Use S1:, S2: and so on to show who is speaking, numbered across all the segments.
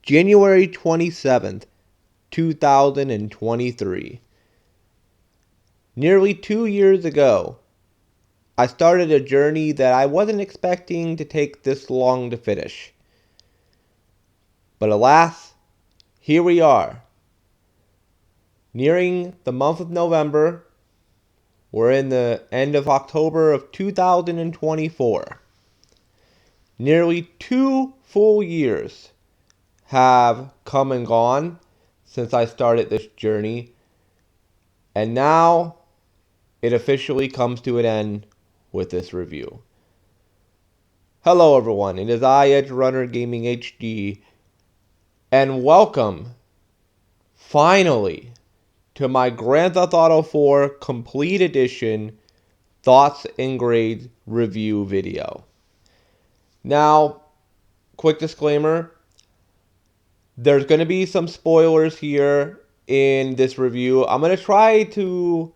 S1: January 27th, 2023. Nearly 2 years ago, I started a journey that I wasn't expecting to take this long to finish. But alas, here we are. Nearing the month of November, we're in the end of October of 2024. Nearly 2 full years have come and gone since I started this journey, and now it officially comes to an end with this review. Hello everyone, it is I, Edge Runner Gaming HD, and welcome, finally, to my Grand Theft Auto 4 Complete Edition Thoughts and Grades review video. Now, quick disclaimer, there's going to be some spoilers here in this review. I'm going to try to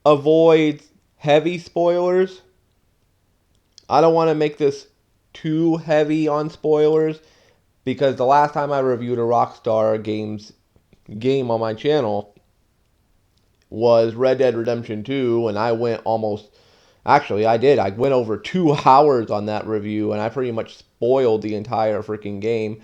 S1: avoid heavy spoilers. I don't want to make this too heavy on spoilers, because the last time I reviewed a Rockstar Games game on my channel was Red Dead Redemption 2, and I went I went over 2 hours on that review, and I pretty much spoiled the entire freaking game.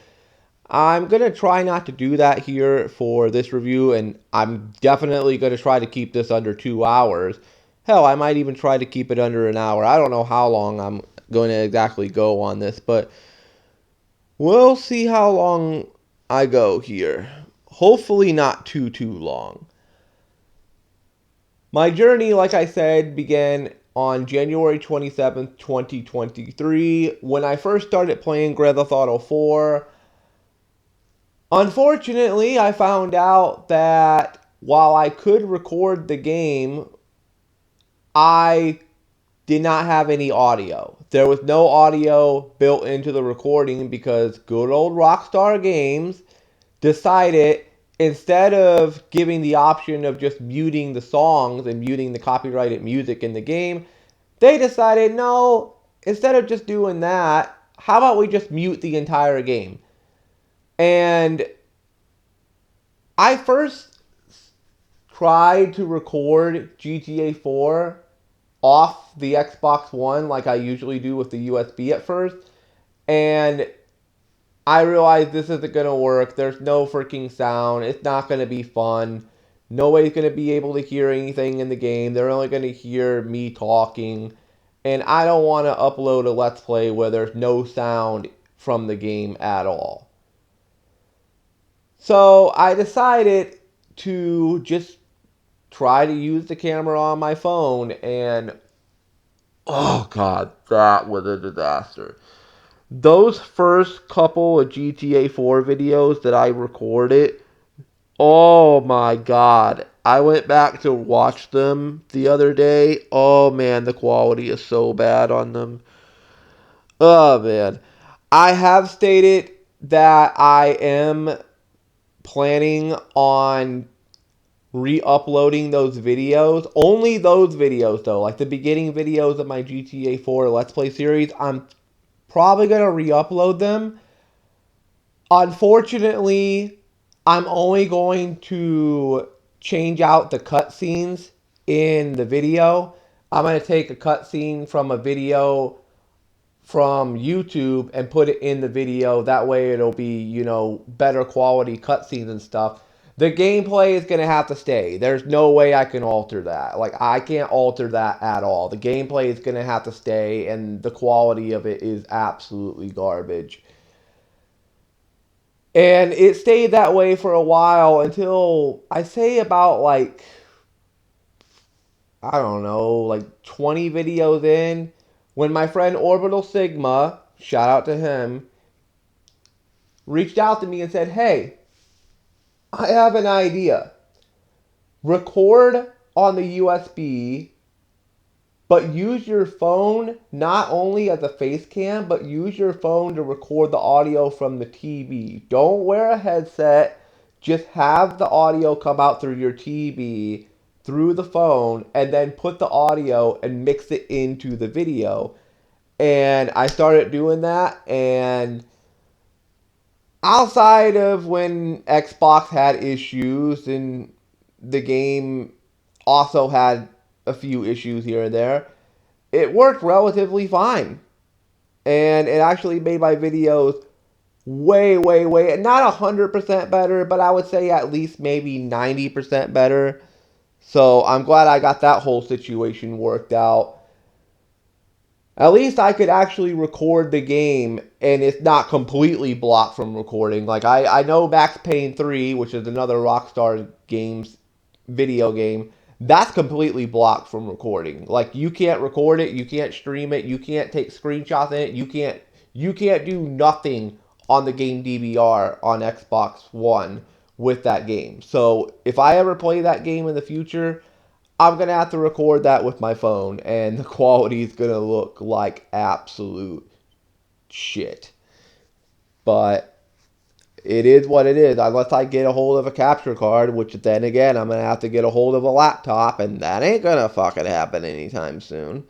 S1: I'm going to try not to do that here for this review, and I'm definitely going to try to keep this under 2 hours. Hell, I might even try to keep it under an hour. I don't know how long I'm going to exactly go on this, but we'll see how long I go here. Hopefully not too long. My journey, like I said, began on January 27th, 2023, when I first started playing Grand Theft Auto 4. Unfortunately, I found out that while I could record the game, I did not have any audio. There was no audio built into the recording because good old Rockstar Games decided, instead of giving the option of just muting the songs and muting the copyrighted music in the game, they decided, no, instead of just doing that, how about we just mute the entire game? And I first tried to record GTA 4 off the Xbox One like I usually do with the USB at first, and I realized this isn't going to work. There's no freaking sound. It's not going to be fun. Nobody's going to be able to hear anything in the game. They're only going to hear me talking, and I don't want to upload a Let's Play where there's no sound from the game at all. So I decided to just try to use the camera on my phone, and oh god, that was a disaster. Those first couple of GTA 4 videos that I recorded, oh my god. I went back to watch them the other day. Oh man, the quality is so bad on them. Oh man. I have stated that I am planning on re-uploading those videos. Only those videos though, like the beginning videos of my GTA 4 Let's Play series, I'm probably going to re-upload them. Unfortunately, I'm only going to change out the cutscenes in the video. I'm going to take a cutscene from a video from YouTube and put it in the video. That way it'll be, better quality cutscenes and stuff. The gameplay is going to have to stay. There's no way I can alter that. Like, I can't alter that at all. The gameplay is going to have to stay, and the quality of it is absolutely garbage. And it stayed that way for a while until, I say about, I don't know, 20 videos in, when my friend Orbital Sigma, shout out to him, reached out to me and said, hey, I have an idea. Record on the USB, but use your phone not only as a face cam, but use your phone to record the audio from the TV. Don't wear a headset. Just have the audio come out through your TV, through the phone, and then put the audio and mix it into the video. And I started doing that, and outside of when Xbox had issues and the game also had a few issues here and there, it worked relatively fine. And it actually made my videos way, not 100% better, but I would say at least maybe 90% better. So I'm glad I got that whole situation worked out. At least I could actually record the game and it's not completely blocked from recording. Like I know Max Payne 3, which is another Rockstar Games video game, that's completely blocked from recording. Like you can't record it, you can't stream it, you can't take screenshots in it, you can't do nothing on the game DVR on Xbox One with that game. So if I ever play that game in the future, I'm gonna have to record that with my phone, and the quality is gonna look like absolute shit. But it is what it is. Unless I get a hold of a capture card, which then again I'm gonna have to get a hold of a laptop, and that ain't gonna fucking happen anytime soon.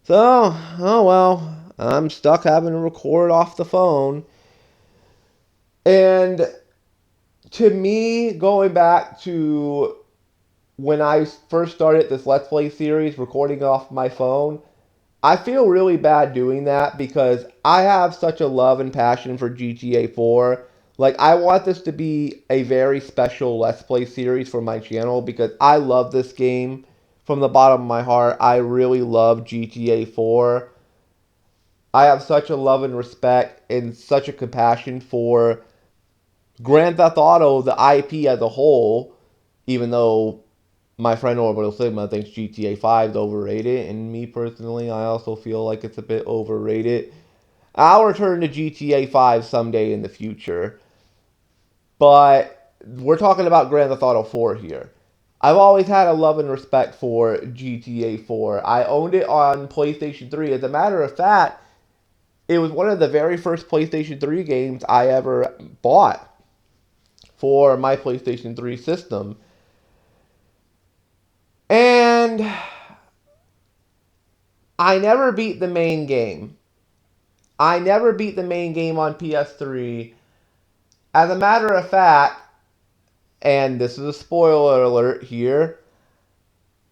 S1: So, oh well, I'm stuck having to record off the phone. And to me, going back to when I first started this Let's Play series, recording off my phone, I feel really bad doing that because I have such a love and passion for GTA 4. Like, I want this to be a very special Let's Play series for my channel because I love this game from the bottom of my heart. I really love GTA 4. I have such a love and respect and such a compassion for Grand Theft Auto, the IP as a whole, even though my friend Orbital Sigma thinks GTA 5 is overrated, and me personally, I also feel like it's a bit overrated. I'll return to GTA 5 someday in the future, but we're talking about Grand Theft Auto 4 here. I've always had a love and respect for GTA 4. I owned it on PlayStation 3. As a matter of fact, it was one of the very first PlayStation 3 games I ever bought for my PlayStation 3 system. And I never beat the main game. I never beat the main game on PS3. As a matter of fact, and this is a spoiler alert here,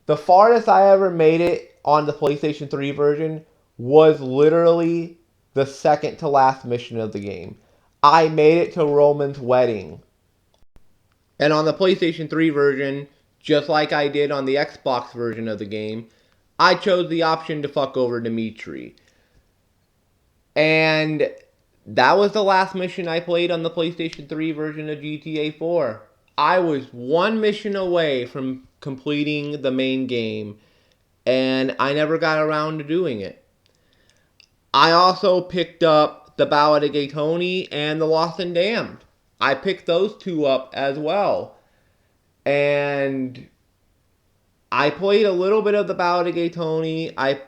S1: the farthest I ever made it on the PlayStation 3 version was literally the second to last mission of the game. I made it to Roman's wedding. And on the PlayStation 3 version, just like I did on the Xbox version of the game, I chose the option to fuck over Dimitri. And that was the last mission I played on the PlayStation 3 version of GTA 4. I was one mission away from completing the main game, and I never got around to doing it. I also picked up The Ballad of Gay Tony and The Lost and Damned. I picked those two up as well. And I played a little bit of The Ballad of Gay Tony. I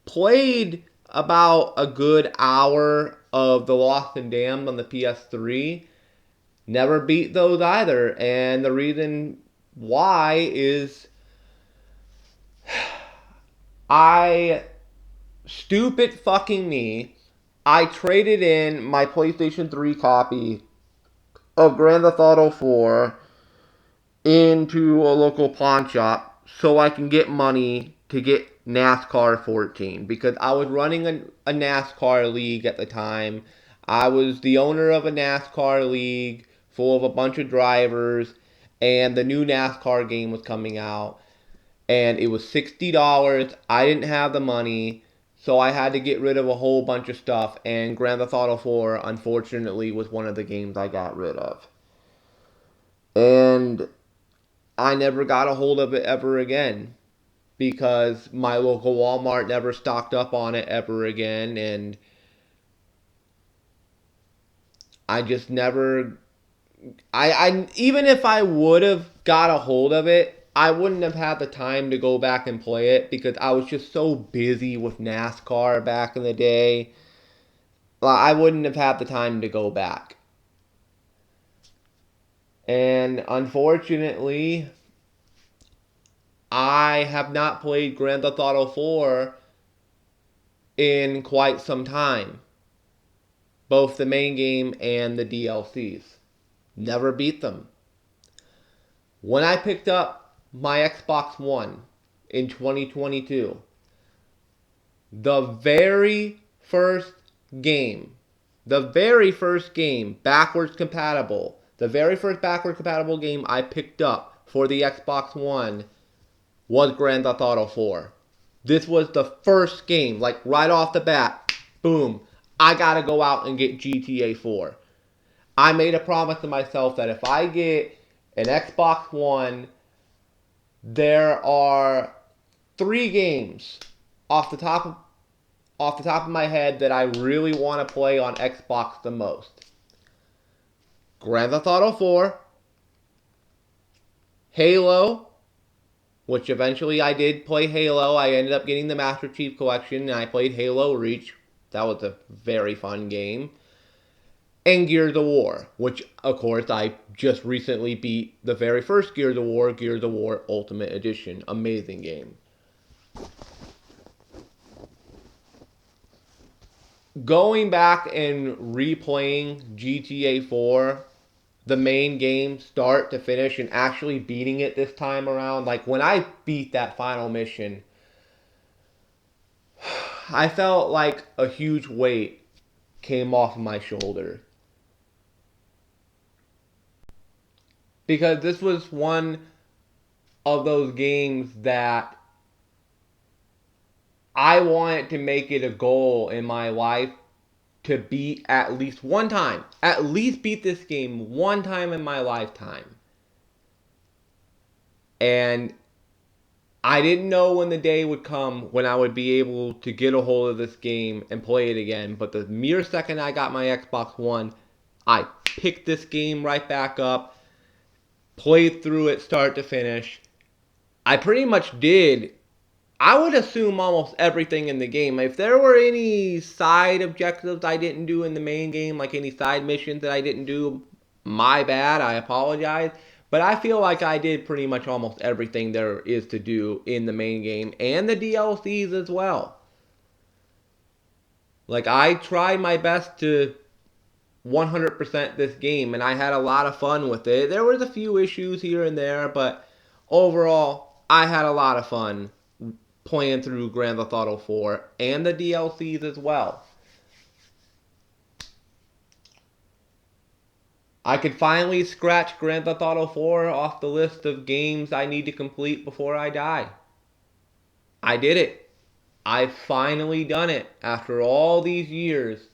S1: played about a good hour of The Lost and Damned on the PS3. Never beat those either. And the reason why is I, stupid fucking me, I traded in my PlayStation 3 copy of Grand Theft Auto 4 into a local pawn shop so I can get money to get NASCAR 14 because I was running a NASCAR league at the time. I was the owner of a NASCAR league full of a bunch of drivers, and the new NASCAR game was coming out, and it was $60. I didn't have the money, so I had to get rid of a whole bunch of stuff, and Grand Theft Auto 4, unfortunately, was one of the games I got rid of. And I never got a hold of it ever again because my local Walmart never stocked up on it ever again, and I just never I even if I would have got a hold of it, I wouldn't have had the time to go back and play it because I was just so busy with NASCAR back in the day. I wouldn't have had the time to go back. And unfortunately, I have not played Grand Theft Auto 4 in quite some time. both the main game and the DLCs. Never beat them. When I picked up my Xbox One in 2022, the very first game, backwards compatible, the very first backwards compatible game I picked up for the Xbox One was Grand Theft Auto 4. This was the first game, like right off the bat, boom, I gotta go out and get GTA 4. I made a promise to myself that if I get an Xbox One, there are 3 games off the top of my head that I really want to play on Xbox the most. Grand Theft Auto 4, Halo, which eventually I did play Halo. I ended up getting the Master Chief Collection and I played Halo Reach. That was a very fun game. And Gears of War, which of course I just recently beat the very first Gears of War Ultimate Edition. Amazing game. Going back and replaying GTA 4, the main game, start to finish, and actually beating it this time around, like when I beat that final mission, I felt like a huge weight came off my shoulder. Because this was one of those games that I wanted to make it a goal in my life to beat at least one time. At least beat this game one time in my lifetime. And I didn't know when the day would come when I would be able to get a hold of this game and play it again. But the mere second I got my Xbox One, I picked this game right back up, played through it start to finish. I pretty much did, I would assume, almost everything in the game. If there were any side objectives I didn't do in the main game, like any side missions that I didn't do, my bad, I apologize. But I feel like I did pretty much almost everything there is to do in the main game and the DLCs as well. Like, I tried my best to 100% this game, and I had a lot of fun with it. There was a few issues here and there, but overall, I had a lot of fun playing through Grand Theft Auto 4 and the DLCs as well. I could finally scratch Grand Theft Auto 4 off the list of games I need to complete before I die. I did it. I've finally done it after all these years.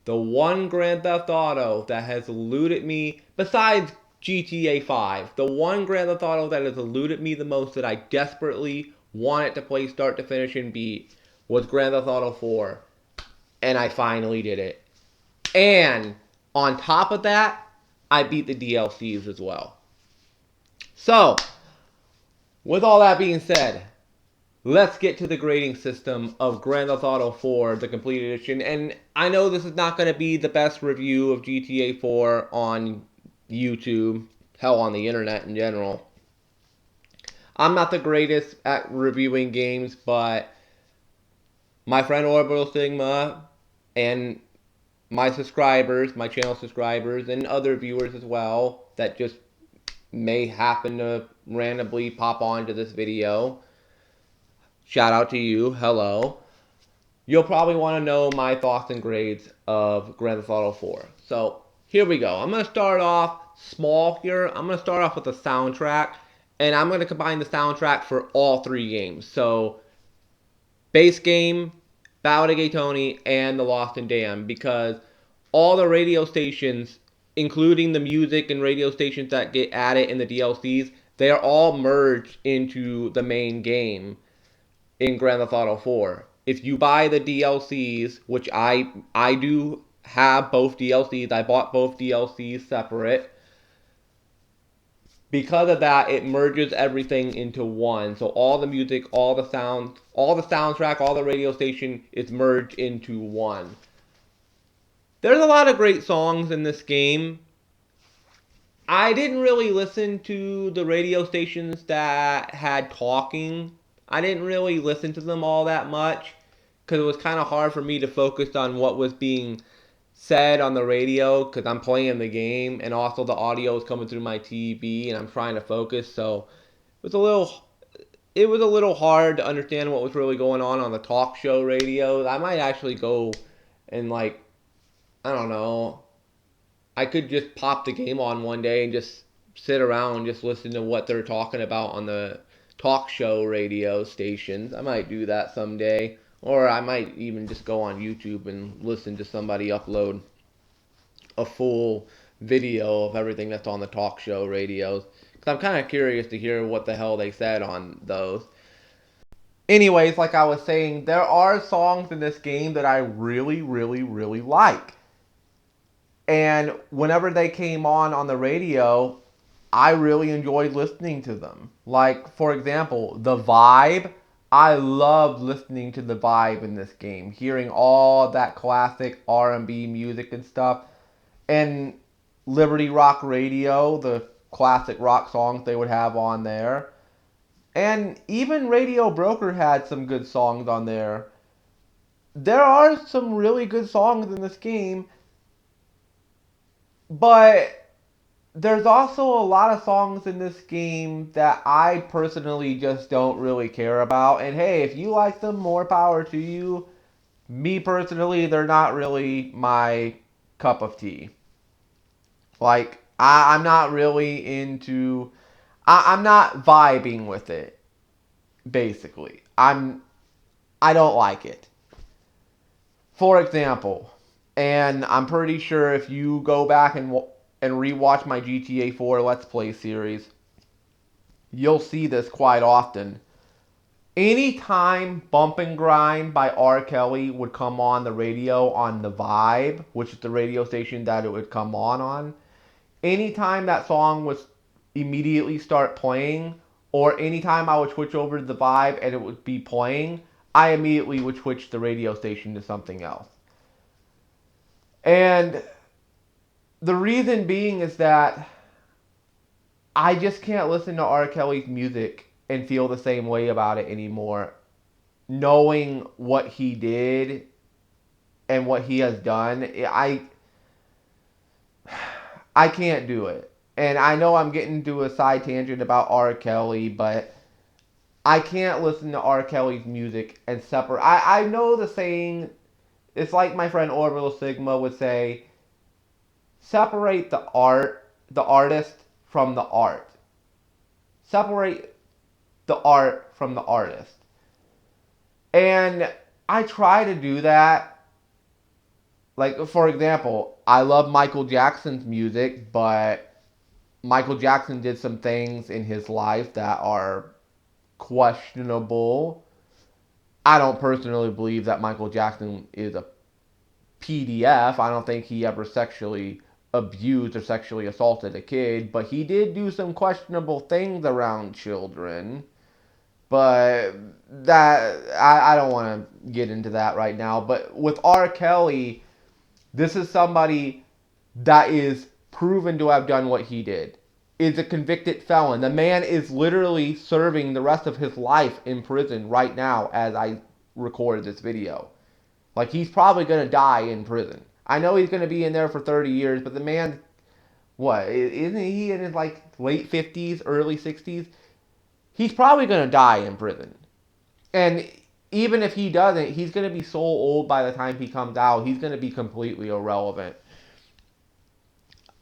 S1: The one Grand Theft Auto that has eluded me, besides GTA 5, the one Grand Theft Auto that has eluded me the most that I desperately wanted to play start to finish and beat was Grand Theft Auto 4. And I finally did it. And on top of that, I beat the DLCs as well. So, with all that being said, let's get to the grading system of Grand Theft Auto 4, the complete edition. And I know this is not going to be the best review of GTA 4 on YouTube, hell, on the internet in general. I'm not the greatest at reviewing games, but my friend Orbital Sigma and my subscribers, my channel subscribers, and other viewers as well that just may happen to randomly pop onto this video, shout out to you, hello. You'll probably want to know my thoughts and grades of Grand Theft Auto 4. So, here we go. I'm going to start off small here. I'm going to start off with the soundtrack, and I'm going to combine the soundtrack for all 3 games. So, base game, Ballad of Gay Tony, and The Lost and Damned, because all the radio stations, including the music and radio stations that get added in the DLCs, they are all merged into the main game in Grand Theft Auto 4. If you buy the DLCs, which I do have both DLCs, I bought both DLCs separate. Because of that, it merges everything into one. So all the music, all the sound, all the soundtrack, all the radio station is merged into one. There's a lot of great songs in this game. I didn't really listen to the radio stations that had talking. I didn't really listen to them all that much because it was kind of hard for me to focus on what was being said on the radio because I'm playing the game, and also the audio is coming through my TV, and I'm trying to focus. So it was a little it was a little hard to understand what was really going on the talk show radio. I might actually go and like I don't know. I could just pop the game on one day and just sit around and just listen to what they're talking about on the talk show radio stations. I might do that someday. Or I might even just go on YouTube and listen to somebody upload a full video of everything that's on the talk show radios. Because I'm kind of curious to hear what the hell they said on those. Anyways, like I was saying, there are songs in this game that I really, really, really like. And whenever they came on the radio, I really enjoyed listening to them. Like, for example, The Vibe. I love listening to The Vibe in this game, hearing all that classic R&B music and stuff. And Liberty Rock Radio, the classic rock songs they would have on there. And even Radio Broker had some good songs on there. There are some really good songs in this game, but there's also a lot of songs in this game that I personally just don't really care about. And hey, if you like them, more power to you. Me personally, they're not really my cup of tea. Like, I'm not really into. I'm not vibing with it. Basically, I don't like it. For example, and I'm pretty sure if you go back and rewatch my GTA 4 Let's Play series, you'll see this quite often. Anytime Bump and Grind by R. Kelly would come on the radio on The Vibe, which is the radio station that it would come on, anytime that song was immediately start playing, or anytime I would switch over to The Vibe and it would be playing, I immediately would switch the radio station to something else. And the reason being is that I just can't listen to R. Kelly's music and feel the same way about it anymore. Knowing what he did and what he has done, I can't do it. And I know I'm getting to a side tangent about R. Kelly, but I can't listen to R. Kelly's music and separate. I know the saying, it's like my friend Orbital Sigma would say, separate the artist from the art. Separate the art from the artist. And I try to do that. Like, for example, I love Michael Jackson's music, but Michael Jackson did some things in his life that are questionable. I don't personally believe that Michael Jackson is a PDF. I don't think he ever sexually abused or sexually assaulted a kid, but he did do some questionable things around children. But I don't want to get into that right now. But with R. Kelly, this is somebody that is proven to have done what he did. Is a convicted felon. The man is literally serving the rest of his life in prison right now as I recorded this video. Like, he's probably going to die in prison. I know he's going to be in there for 30 years, but the man, what, isn't he in his, like, late 50s, early 60s? He's probably going to die in prison. And even if he doesn't, he's going to be so old by the time he comes out, he's going to be completely irrelevant.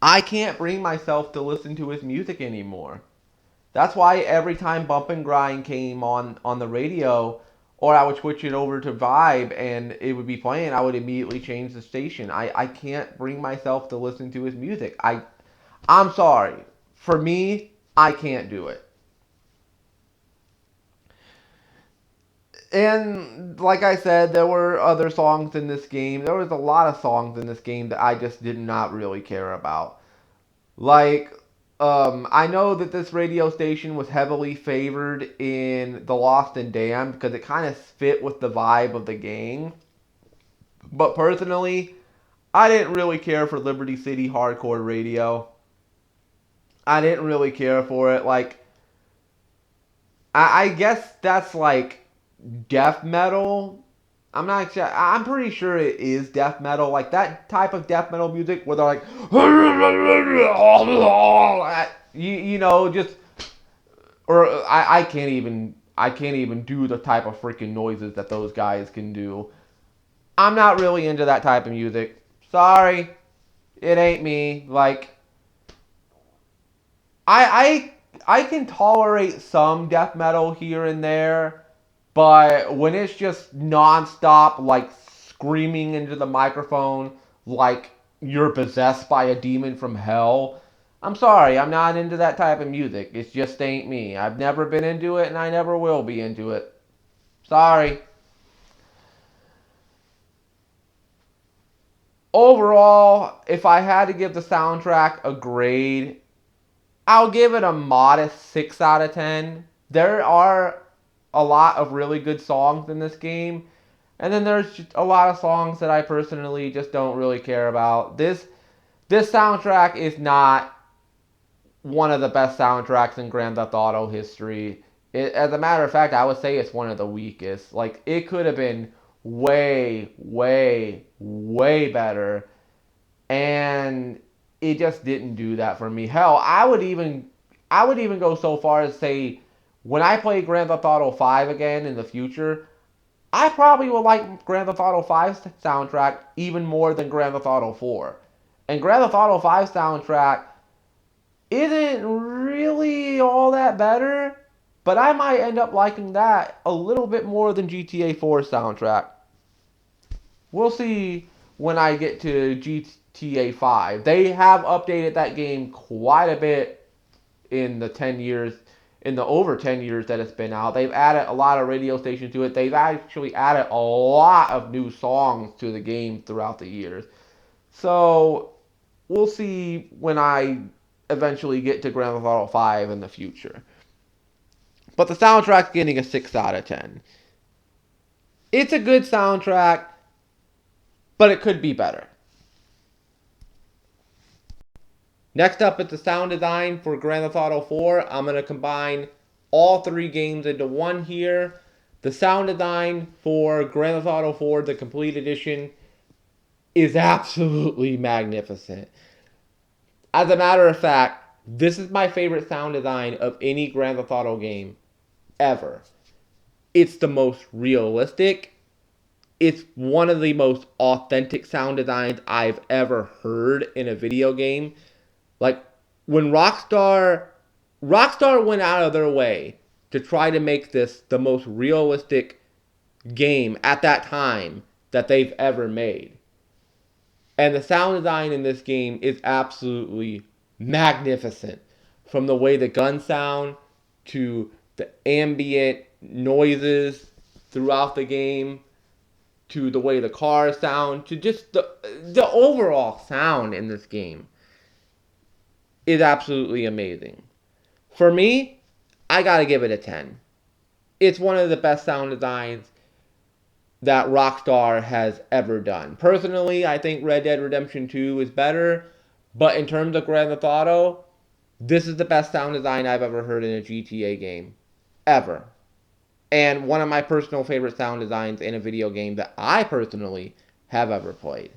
S1: I can't bring myself to listen to his music anymore. That's why every time Bump and Grind came on the radio, or I would switch it over to Vibe and it would be playing, I would immediately change the station. I can't bring myself to listen to his music. I'm sorry. For me, I can't do it. And like I said, there were other songs in this game. There was a lot of songs in this game that I just did not really care about. Like, I know that this radio station was heavily favored in The Lost and Damned because it kind of fit with the vibe of the game. But personally, I didn't really care for Liberty City Hardcore Radio. I didn't really care for it. Like, I guess that's like death metal I'm not sure. I'm pretty sure it is death metal, like that type of death metal music where they're like, you know, just or I can't even do the type of freaking noises that those guys can do. I'm not really into that type of music. Sorry, it ain't me. Like I can tolerate some death metal here and there, but when it's just nonstop, like screaming into the microphone, like you're possessed by a demon from hell, I'm sorry, I'm not into that type of music. It just ain't me. I've never been into it, and I never will be into it. Sorry. Overall, if I had to give the soundtrack a grade, I'll give it a modest 6 out of 10. There are a lot of really good songs in this game, and then there's just a lot of songs that I personally just don't really care about. This soundtrack is not one of the best soundtracks in Grand Theft Auto history. As a matter of fact, I would say it's one of the weakest. Like it could have been way, way, way better, and it just didn't do that for me. Hell, I would even go so far as say when I play Grand Theft Auto 5 again in the future, I probably will like Grand Theft Auto 5's soundtrack even more than Grand Theft Auto 4. And Grand Theft Auto 5 soundtrack isn't really all that better, but I might end up liking that a little bit more than GTA 4 soundtrack. We'll see when I get to GTA 5. They have updated that game quite a bit in the 10 years in the over 10 years that it's been out. They've added a lot of radio stations to it. They've actually added a lot of new songs to the game throughout the years. So, we'll see when I eventually get to Grand Theft Auto 5 in the future. But the soundtrack's getting a 6 out of 10. It's a good soundtrack, but it could be better. Next up is the sound design for Grand Theft Auto 4. I'm going to combine all three games into one here. The sound design for Grand Theft Auto 4, the complete edition, is absolutely magnificent. As a matter of fact, this is my favorite sound design of any Grand Theft Auto game ever. It's the most realistic. It's one of the most authentic sound designs I've ever heard in a video game. Like when Rockstar went out of their way to try to make this the most realistic game at that time that they've ever made. And the sound design in this game is absolutely magnificent. From the way the guns sound to the ambient noises throughout the game to the way the cars sound to just the overall sound in this game is absolutely amazing. For me, I gotta give it a 10. It's one of the best sound designs that Rockstar has ever done. Personally, I think Red Dead Redemption 2 is better, but in terms of Grand Theft Auto, this is the best sound design I've ever heard in a GTA game. Ever. And one of my personal favorite sound designs in a video game that I personally have ever played.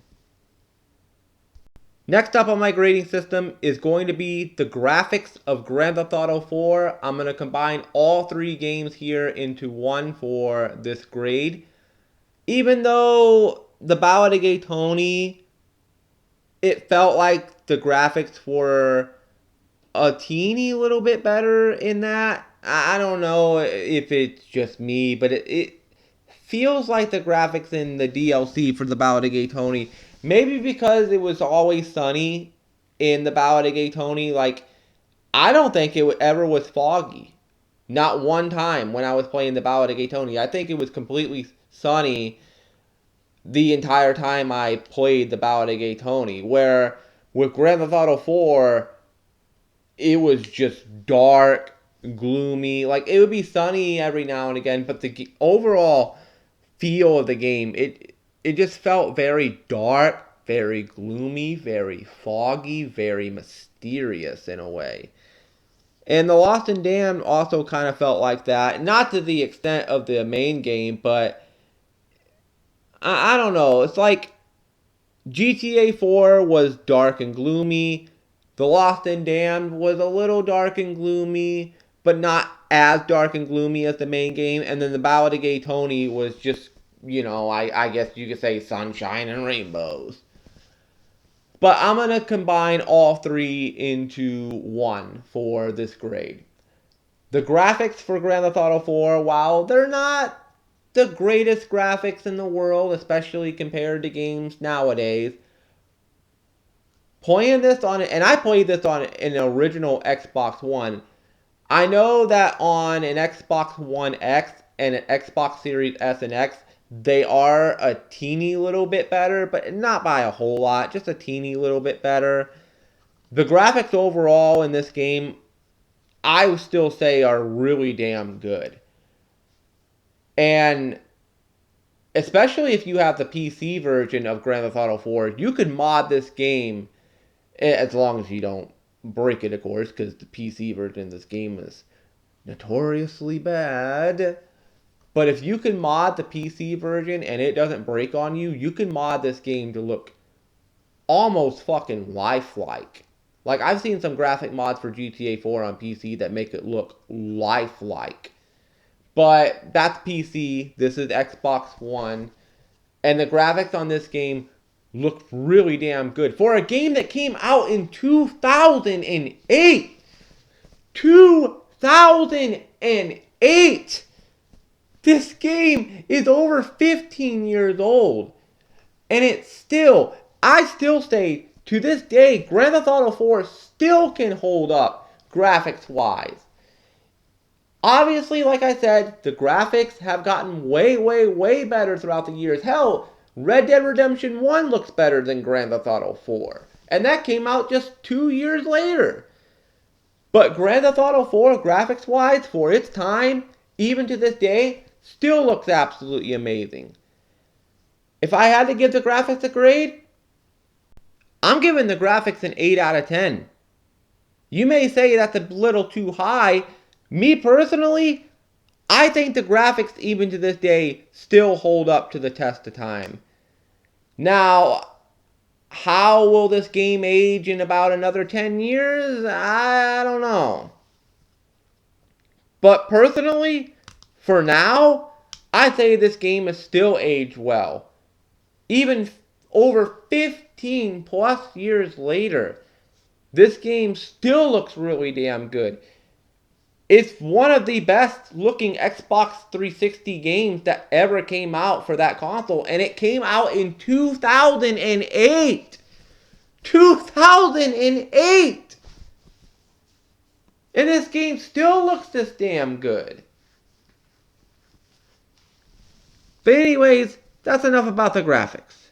S1: Next up on my grading system is going to be the graphics of Grand Theft Auto 4. I'm going to combine all three games here into one for this grade. Even though the Ballad of Gay Tony, it felt like the graphics were a teeny little bit better in that. I don't know if it's just me, but it feels like the graphics in the DLC for the Ballad of Gay Tony, maybe because it was always sunny in the Ballad of Gay Tony, like, I don't think it ever was foggy. Not one time when I was playing the Ballad of Gay Tony. I think it was completely sunny the entire time I played the Ballad of Gay Tony. Where with Grand Theft Auto 4, it was just dark, gloomy. Like it would be sunny every now and again, but the overall feel of the game, it just felt very dark, very gloomy, very foggy, very mysterious in a way. And The Lost and Damned also kind of felt like that. Not to the extent of the main game, but I don't know. It's like GTA 4 was dark and gloomy. The Lost and Damned was a little dark and gloomy, but not as dark and gloomy as the main game. And then the Ballad of Gay Tony was just, I guess you could say sunshine and rainbows. But I'm going to combine all three into one for this grade. The graphics for Grand Theft Auto 4, while they're not the greatest graphics in the world, especially compared to games nowadays, playing this on it, and I played this on an original Xbox One. I know that on an Xbox One X and an Xbox Series S and X, they are a teeny little bit better, but not by a whole lot, just a teeny little bit better. The graphics overall in this game, I would still say, are really damn good. And especially if you have the PC version of Grand Theft Auto 4, you could mod this game, as long as you don't break it, of course, because the PC version of this game is notoriously bad. But if you can mod the PC version and it doesn't break on you, you can mod this game to look almost fucking lifelike. Like, I've seen some graphic mods for GTA 4 on PC that make it look lifelike. But that's PC, this is Xbox One, and the graphics on this game look really damn good. For a game that came out in 2008! 2008! This game is over 15 years old. And I still say, to this day, Grand Theft Auto 4 still can hold up graphics-wise. Obviously, like I said, the graphics have gotten way, way, way better throughout the years. Hell, Red Dead Redemption 1 looks better than Grand Theft Auto 4. And that came out just 2 years later. But Grand Theft Auto 4, graphics-wise, for its time, even to this day, still looks absolutely amazing. If I had to give the graphics a grade, I'm giving the graphics an 8 out of 10. You may say that's a little too high. Me personally, I think the graphics, even to this day, still hold up to the test of time. Now, how will this game age in about another 10 years? I don't know. But personally, for now, I say this game is still aged well. Even over 15 plus years later, this game still looks really damn good. It's one of the best looking Xbox 360 games that ever came out for that console, and it came out in 2008. 2008! And this game still looks this damn good. But anyways, that's enough about the graphics.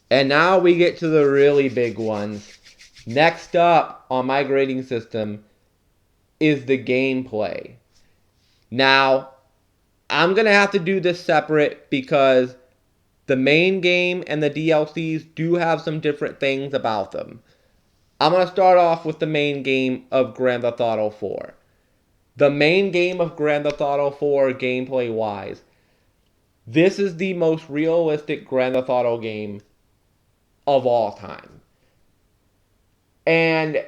S1: And now we get to the really big ones. Next up on my grading system is the gameplay. Now, I'm going to have to do this separate because the main game and the DLCs do have some different things about them. I'm going to start off with the main game of Grand Theft Auto 4. The main game of Grand Theft Auto 4, gameplay-wise, this is the most realistic Grand Theft Auto game of all time. And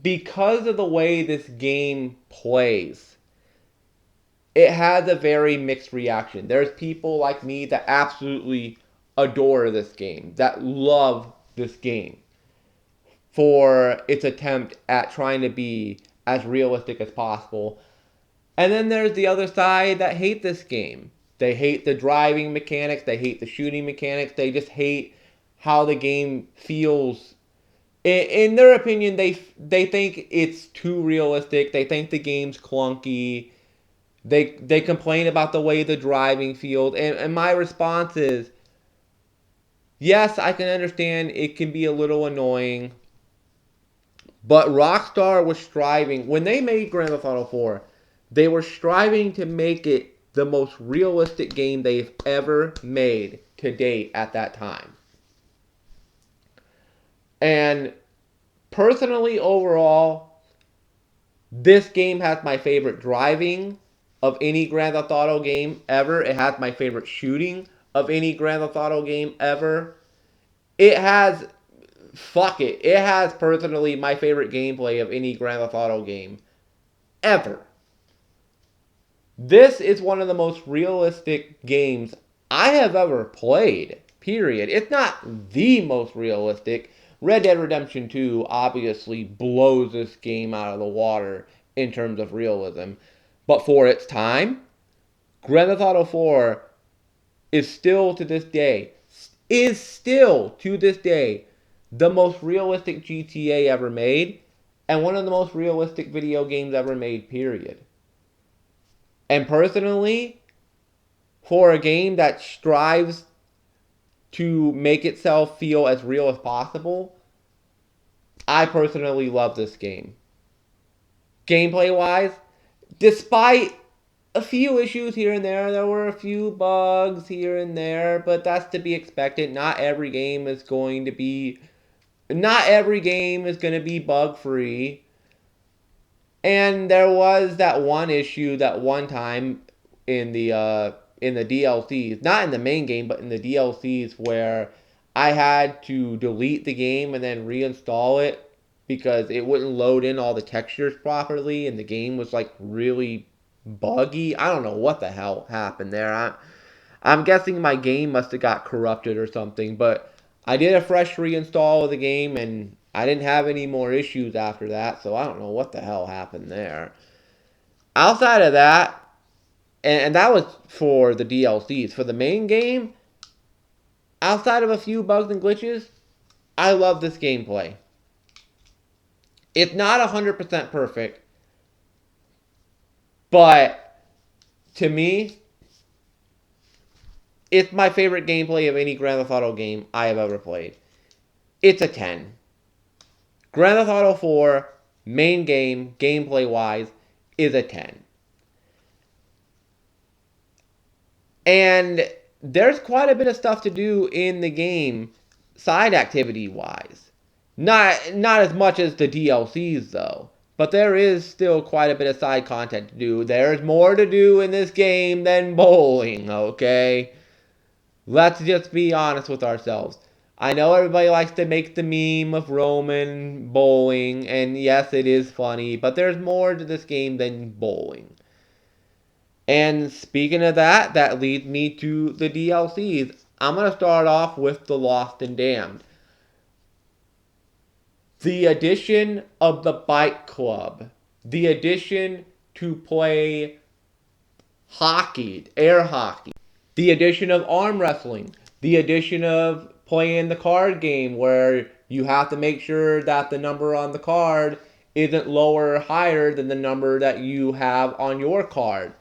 S1: because of the way this game plays, it has a very mixed reaction. There's people like me that absolutely adore this game, that love this game for its attempt at trying to be as realistic as possible. And then there's the other side that hate this game. They hate the driving mechanics, they hate the shooting mechanics, they just hate how the game feels. In their opinion, they think it's too realistic, they think the game's clunky, they complain about the way the driving feels, and my response is, yes, I can understand it can be a little annoying, but Rockstar was striving, when they made Grand Theft Auto 4, they were striving to make it the most realistic game they've ever made to date at that time. And personally, overall, this game has my favorite driving of any Grand Theft Auto game ever. It has my favorite shooting of any Grand Theft Auto game ever. It has, fuck it, it has personally my favorite gameplay of any Grand Theft Auto game ever. This is one of the most realistic games I have ever played, period. It's not the most realistic. Red Dead Redemption 2 obviously blows this game out of the water in terms of realism. But for its time, Grand Theft Auto 4 is still to this day, the most realistic GTA ever made and one of the most realistic video games ever made, period. And personally, for a game that strives to make itself feel as real as possible, I personally love this game. Gameplay wise, despite a few issues here and there were a few bugs here and there, but that's to be expected. Not every game is going to be bug free. And there was that one issue that one time in the DLCs, not in the main game, but in the DLCs, where I had to delete the game and then reinstall it because it wouldn't load in all the textures properly, and the game was like really buggy. I don't know what the hell happened there. I'm guessing my game must have got corrupted or something, but I did a fresh reinstall of the game and I didn't have any more issues after that, so I don't know what the hell happened there. Outside of that, and that was for the DLCs. For the main game, outside of a few bugs and glitches, I love this gameplay. It's not 100% perfect, but to me, it's my favorite gameplay of any Grand Theft Auto game I have ever played. It's a 10. Grand Theft Auto 4, main game, gameplay-wise, is a 10. And there's quite a bit of stuff to do in the game, side activity-wise. Not as much as the DLCs, though. But there is still quite a bit of side content to do. There's more to do in this game than bowling, okay? Let's just be honest with ourselves. I know everybody likes to make the meme of Roman bowling, and yes, it is funny, but there's more to this game than bowling. And speaking of that, that leads me to the DLCs. I'm going to start off with The Lost and Damned. The addition of the bike club, the addition to play hockey, air hockey, the addition of arm wrestling, the addition of playing the card game where you have to make sure that the number on the card isn't lower or higher than the number that you have on your card.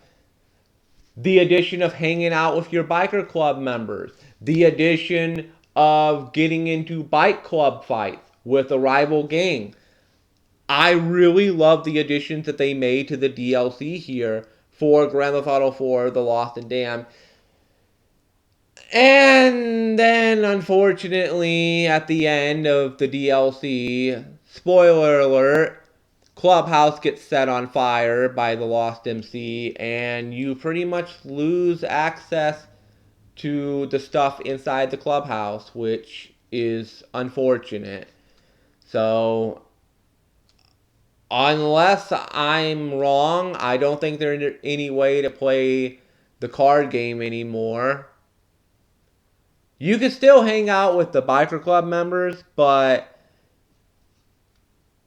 S1: The addition of hanging out with your biker club members. The addition of getting into bike club fights with a rival gang. I really love the additions that they made to the DLC here for Grand Theft Auto 4, The Lost and Damned. And then, unfortunately, at the end of the DLC, spoiler alert, Clubhouse gets set on fire by the Lost MC, and you pretty much lose access to the stuff inside the clubhouse, which is unfortunate. So, unless I'm wrong, I don't think there's any way to play the card game anymore. You can still hang out with the biker club members, but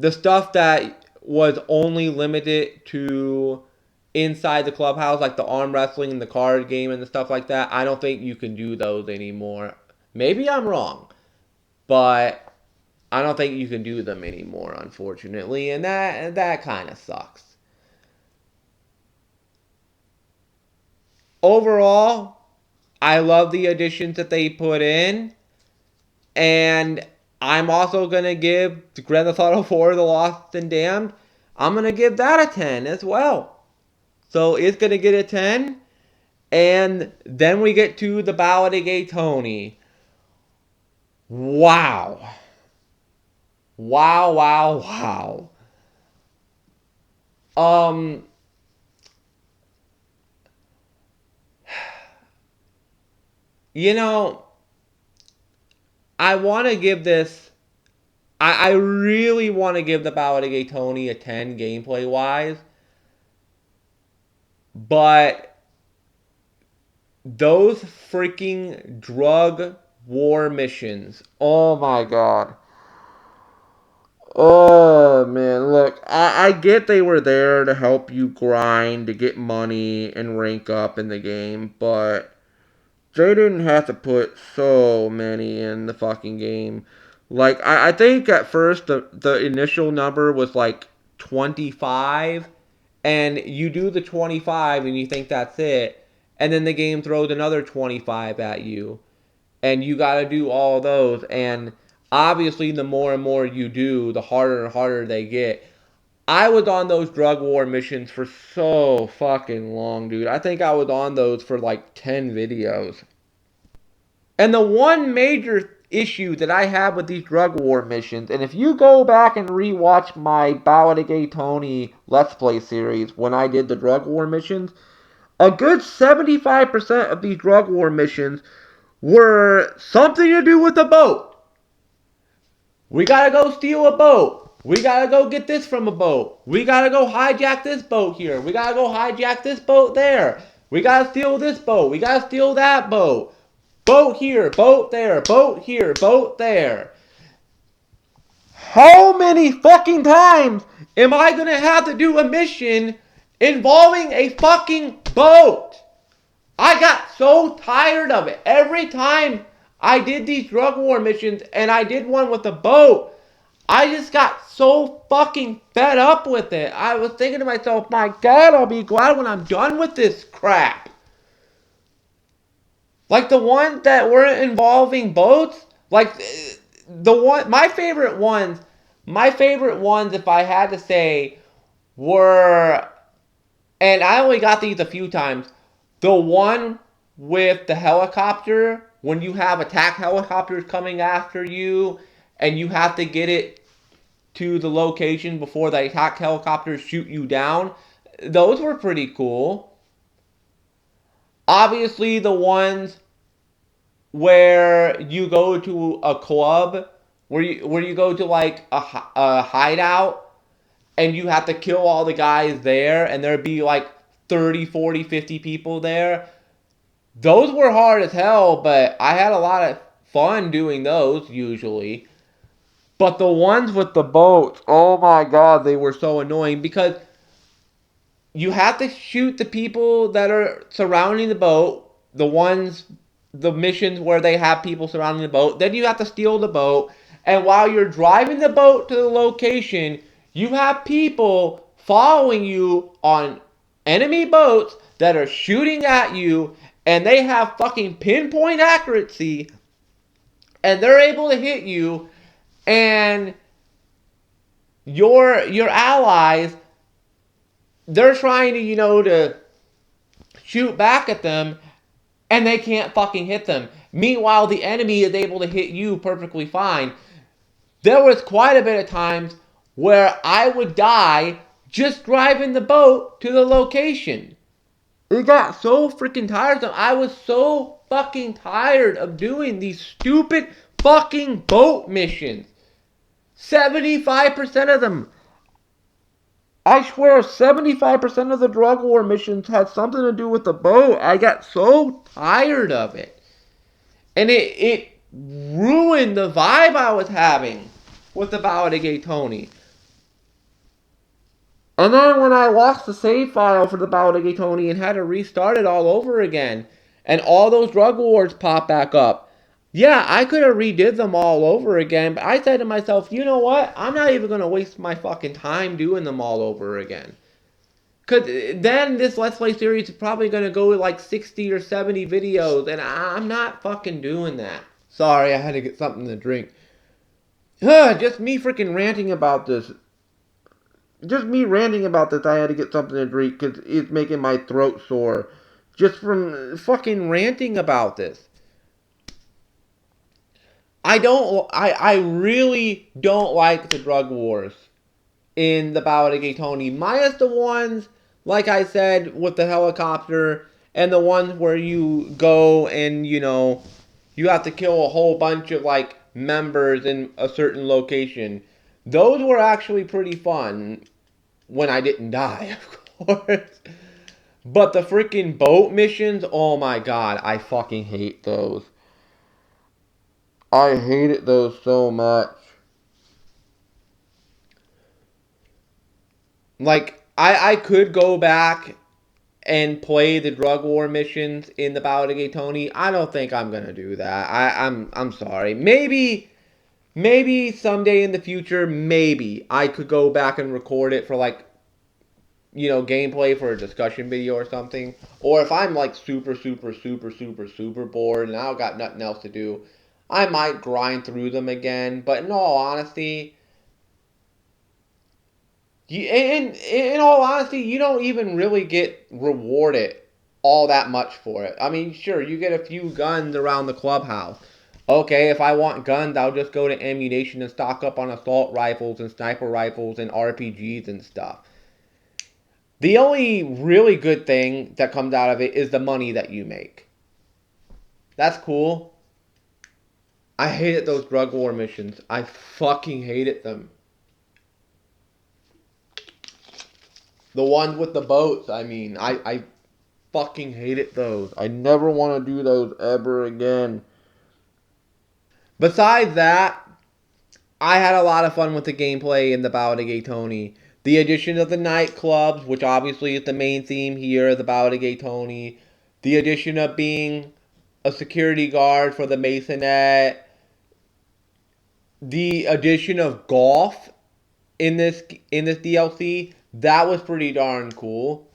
S1: the stuff that was only limited to inside the clubhouse, like the arm wrestling and the card game and the stuff like that, I don't think you can do those anymore. Maybe I'm wrong, but I don't think you can do them anymore, unfortunately, and that kind of sucks. Overall, I love the additions that they put in, and I'm also going to give Grand Theft Auto 4 The Lost and Damned, I'm going to give that a 10 as well. So it's going to get a 10, and then we get to the Ballad of Gay Tony. Wow. Wow, wow, wow. You know, I want to give this. I really want to give the Battle of Gay Tony a 10 gameplay wise, but those freaking drug war missions. Oh my god. Oh man, look, I get they were there to help you grind, to get money and rank up in the game, but they didn't have to put so many in the fucking game. Like, I think at first the initial number was like 25, and you do the 25 and you think that's it, and then the game throws another 25 at you, and you got to do all those, and obviously the more and more you do, the harder and harder they get. I was on those drug war missions for so fucking long, dude. I think I was on those for like 10 videos. And the one major issue that I have with these drug war missions, and if you go back and rewatch my Ballad of Gay Tony Let's Play series when I did the drug war missions, a good 75% of these drug war missions were something to do with a boat. We gotta go steal a boat. We gotta go get this from a boat. We gotta go hijack this boat here. We gotta go hijack this boat there. We gotta steal this boat. We gotta steal that boat. Boat here, boat there, boat here, boat there. How many fucking times am I gonna have to do a mission involving a fucking boat? I got so tired of it. Every time I did these drug war missions and I did one with a boat, I just got so fucking fed up with it. I was thinking to myself, my god, I'll be glad when I'm done with this crap. Like the ones that weren't involving boats, like my favorite ones, if I had to say, were, and I only got these a few times, the one with the helicopter, when you have attack helicopters coming after you, and you have to get it to the location before the attack helicopters shoot you down. Those were pretty cool. Obviously, the ones where you go to a club, where you go to like a hideout, and you have to kill all the guys there, and there'd be like 30, 40, 50 people there. Those were hard as hell, but I had a lot of fun doing those usually. But the ones with the boats, oh my god, they were so annoying because you have to shoot the people that are surrounding the boat, the missions where they have people surrounding the boat. Then you have to steal the boat. And while you're driving the boat to the location, you have people following you on enemy boats that are shooting at you, and they have fucking pinpoint accuracy, and they're able to hit you, and your allies, they're trying to, to shoot back at them, and they can't fucking hit them. Meanwhile, the enemy is able to hit you perfectly fine. There was quite a bit of times where I would die just driving the boat to the location. It got so freaking tiresome. I was so fucking tired of doing these stupid fucking boat missions. 75% of them. I swear 75% of the drug war missions had something to do with the boat. I got so tired of it. And it ruined the vibe I was having with the Ballad of Gay Tony. And then when I lost the save file for the Ballad of Gay Tony and had to restart it all over again, and all those drug wars pop back up, yeah, I could have redid them all over again, but I said to myself, you know what? I'm not even going to waste my fucking time doing them all over again. Because then this Let's Play series is probably going to go like 60 or 70 videos, and I'm not fucking doing that. Sorry, I had to get something to drink. Just me freaking ranting about this. Just me ranting about this, I had to get something to drink because it's making my throat sore. Just from fucking ranting about this. I really don't like the drug wars in the Ballad of Gay Tony. Minus the ones, like I said, with the helicopter and the ones where you go and, you have to kill a whole bunch of, like, members in a certain location. Those were actually pretty fun when I didn't die, of course. But the freaking boat missions, oh my god, I fucking hate those. I hated those so much. Like, I could go back and play the drug war missions in the Ballad of Gay Tony. I don't think I'm gonna do that. I'm sorry. Maybe someday in the future, maybe I could go back and record it for, like, gameplay for a discussion video or something. Or if I'm like super, super, super, super, super bored and I've got nothing else to do, I might grind through them again. But in all honesty, in all honesty, you don't even really get rewarded all that much for it. I mean, sure, you get a few guns around the clubhouse. Okay, if I want guns, I'll just go to ammunition and stock up on assault rifles and sniper rifles and RPGs and stuff. The only really good thing that comes out of it is the money that you make. That's cool. I hated those drug war missions. I fucking hated them. The ones with the boats, I mean, I fucking hated those. I never want to do those ever again. Besides that, I had a lot of fun with the gameplay in the Ballad of Gay Tony. The addition of the nightclubs, which obviously is the main theme here, the Ballad of Gay Tony. The addition of being a security guard for the Masonette. The addition of golf in this DLC, that was pretty darn cool.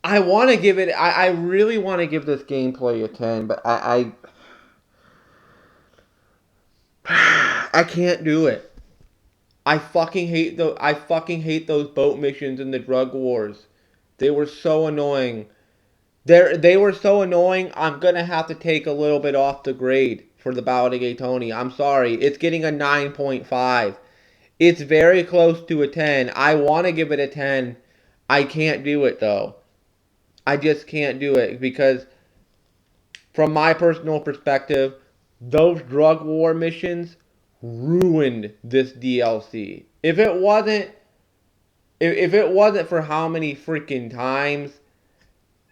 S1: I want to give it. I really want to give this gameplay a 10, but I can't do it. I fucking hate those boat missions in the drug wars. They were so annoying. They were so annoying. I'm gonna have to take a little bit off the grade for the Ballad of Gay Tony. I'm sorry. It's getting a 9.5. It's very close to a 10. I want to give it a 10. I can't do it though. I just can't do it because from my personal perspective, those drug war missions ruined this DLC. If it wasn't for how many freaking times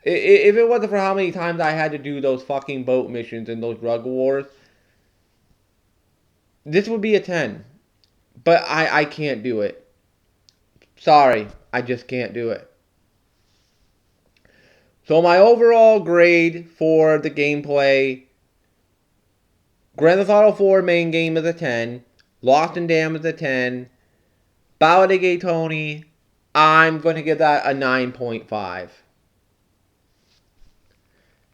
S1: if it wasn't for how many times I had to do those fucking boat missions in those drug wars, this would be a 10. But I can't do it. Sorry, I just can't do it. So my overall grade for the gameplay, Grand Theft Auto 4 main game is a 10. Lost and Damned is a 10. Ballad of Gay Tony, I'm going to give that a 9.5.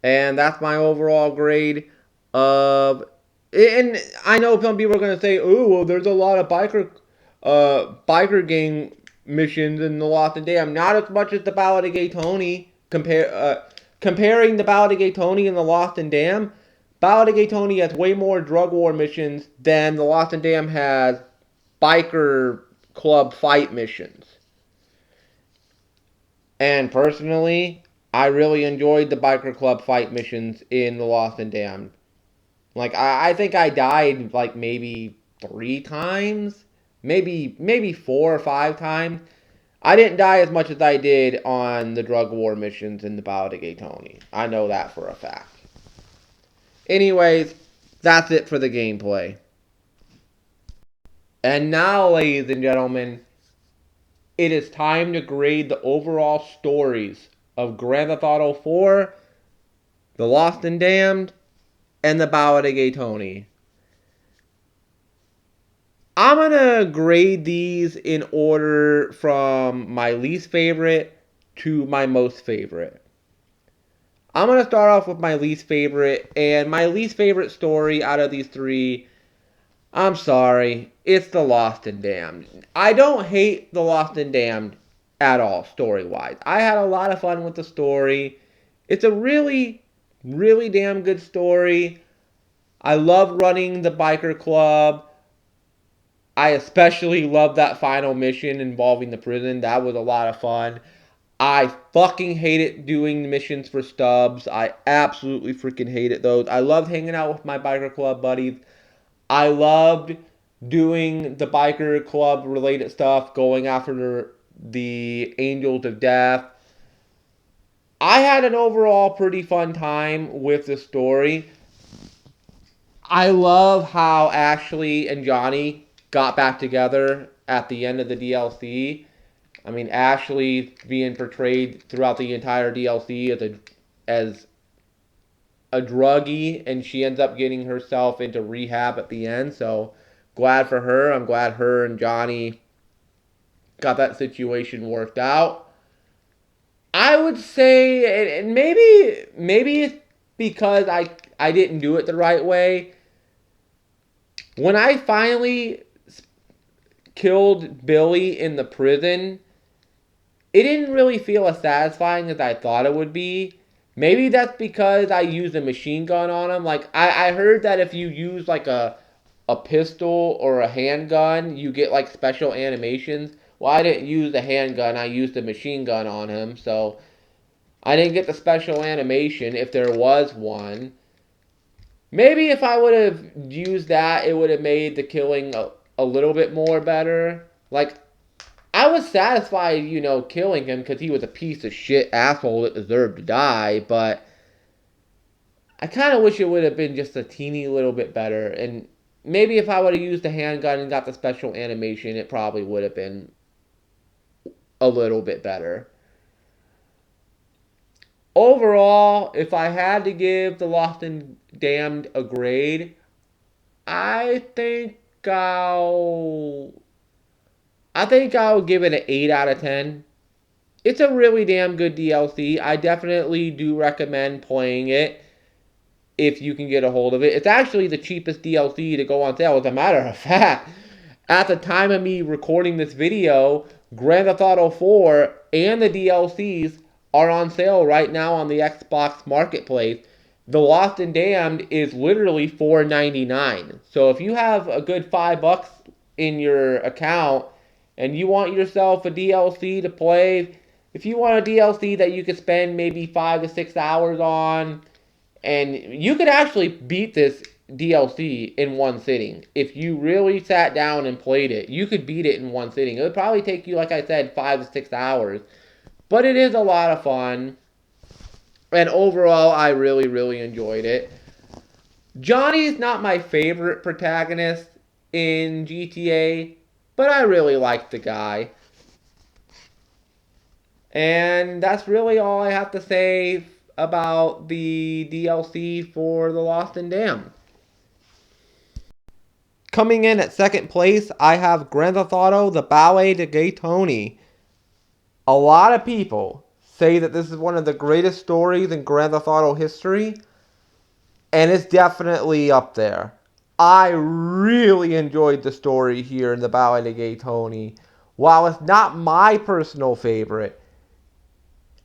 S1: And that's my overall grade of... And I know some people are going to say, oh, well, there's a lot of biker gang missions in the Lost and Damned. Not as much as the Ballad of Gay Tony. Comparing the Ballad of Gay Tony and the Lost and Damned, Ballad of Gay Tony has way more drug war missions than the Lost and Damned has biker club fight missions. And personally, I really enjoyed the biker club fight missions in the Lost and Damned. Like, I think I died like maybe 3 times, maybe 4 or 5 times. I didn't die as much as I did on the drug war missions in the Ballad of Gay Tony. I know that for a fact. Anyways, that's it for the gameplay. And now, ladies and gentlemen, it is time to grade the overall stories of Grand Theft Auto 4, The Lost and Damned, and the Ballad of Gay Tony. I'm going to grade these in order from my least favorite to my most favorite. I'm going to start off with my least favorite, and my least favorite story out of these 3, I'm sorry, it's The Lost and Damned. I don't hate The Lost and Damned at all, story-wise. I had a lot of fun with the story. It's a really, really damn good story. I love running the biker club. I especially love that final mission involving the prison. That was a lot of fun. I fucking hate it doing missions for stubs. I absolutely freaking hate it, those. I loved hanging out with my biker club buddies. I loved doing the biker club related stuff, going after the Angels of Death. I had an overall pretty fun time with the story. I love how Ashley and Johnny got back together at the end of the DLC. I mean, Ashley being portrayed throughout the entire DLC as a druggie, and she ends up getting herself into rehab at the end. So glad for her. I'm glad her and Johnny got that situation worked out. I would say, and maybe it's because I didn't do it the right way. When I finally killed Billy in the prison, it didn't really feel as satisfying as I thought it would be. Maybe that's because I used a machine gun on him. Like I heard that if you use like a pistol or a handgun, you get like special animations. Well, I didn't use the handgun. I used a machine gun on him, so I didn't get the special animation if there was one. Maybe if I would have used that, it would have made the killing a little bit more better. Like I was satisfied, killing him because he was a piece of shit asshole that deserved to die, but I kind of wish it would have been just a teeny little bit better. And maybe if I would have used the handgun and got the special animation, it probably would have been a little bit better. Overall, if I had to give The Lost and Damned a grade, I think I'll I think I'll give it an 8 out of 10. It's a really damn good DLC. I definitely do recommend playing it if you can get a hold of it. It's actually the cheapest DLC to go on sale. As a matter of fact, at the time of me recording this video, Grand Theft Auto 4 and the DLCs are on sale right now on the Xbox Marketplace. The Lost and Damned is literally $4.99. So if you have a good $5 in your account and you want yourself a DLC to play, if you want a DLC that you could spend maybe 5 to 6 hours on, and you could actually beat this DLC in one sitting. If you really sat down and played it, you could beat it in one sitting. It would probably take you, like I said, 5 to 6 hours. But it is a lot of fun. And overall, I really, really enjoyed it. Johnny's not my favorite protagonist in GTA, but I really like the guy. And that's really all I have to say about the DLC for The Lost and Damned. Coming in at second place, I have Grand Theft Auto: The Ballet de Gaitoni. A lot of people say that this is one of the greatest stories in Grand Theft Auto history, and it's definitely up there. I really enjoyed the story here in The Ballet de Gaitoni. While it's not my personal favorite,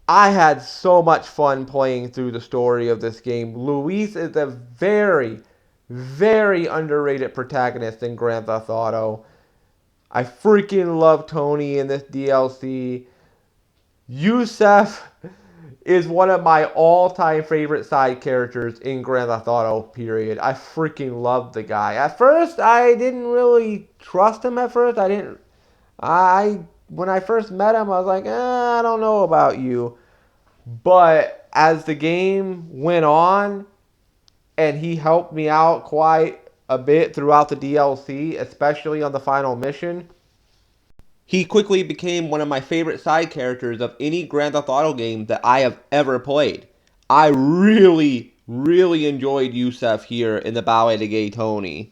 S1: I had so much fun playing through the story of this game. Luis is a very, very underrated protagonist in Grand Theft Auto. I freaking love Tony in this DLC. Yusef is one of my all-time favorite side characters in Grand Theft Auto, period. I freaking love the guy. At first, I didn't really trust him at first. When I first met him, I was like, I don't know about you. But as the game went on, and he helped me out quite a bit throughout the DLC, especially on the final mission, he quickly became one of my favorite side characters of any Grand Theft Auto game that I have ever played. I really, really enjoyed Yusef here in the Ballet de Gaitoni.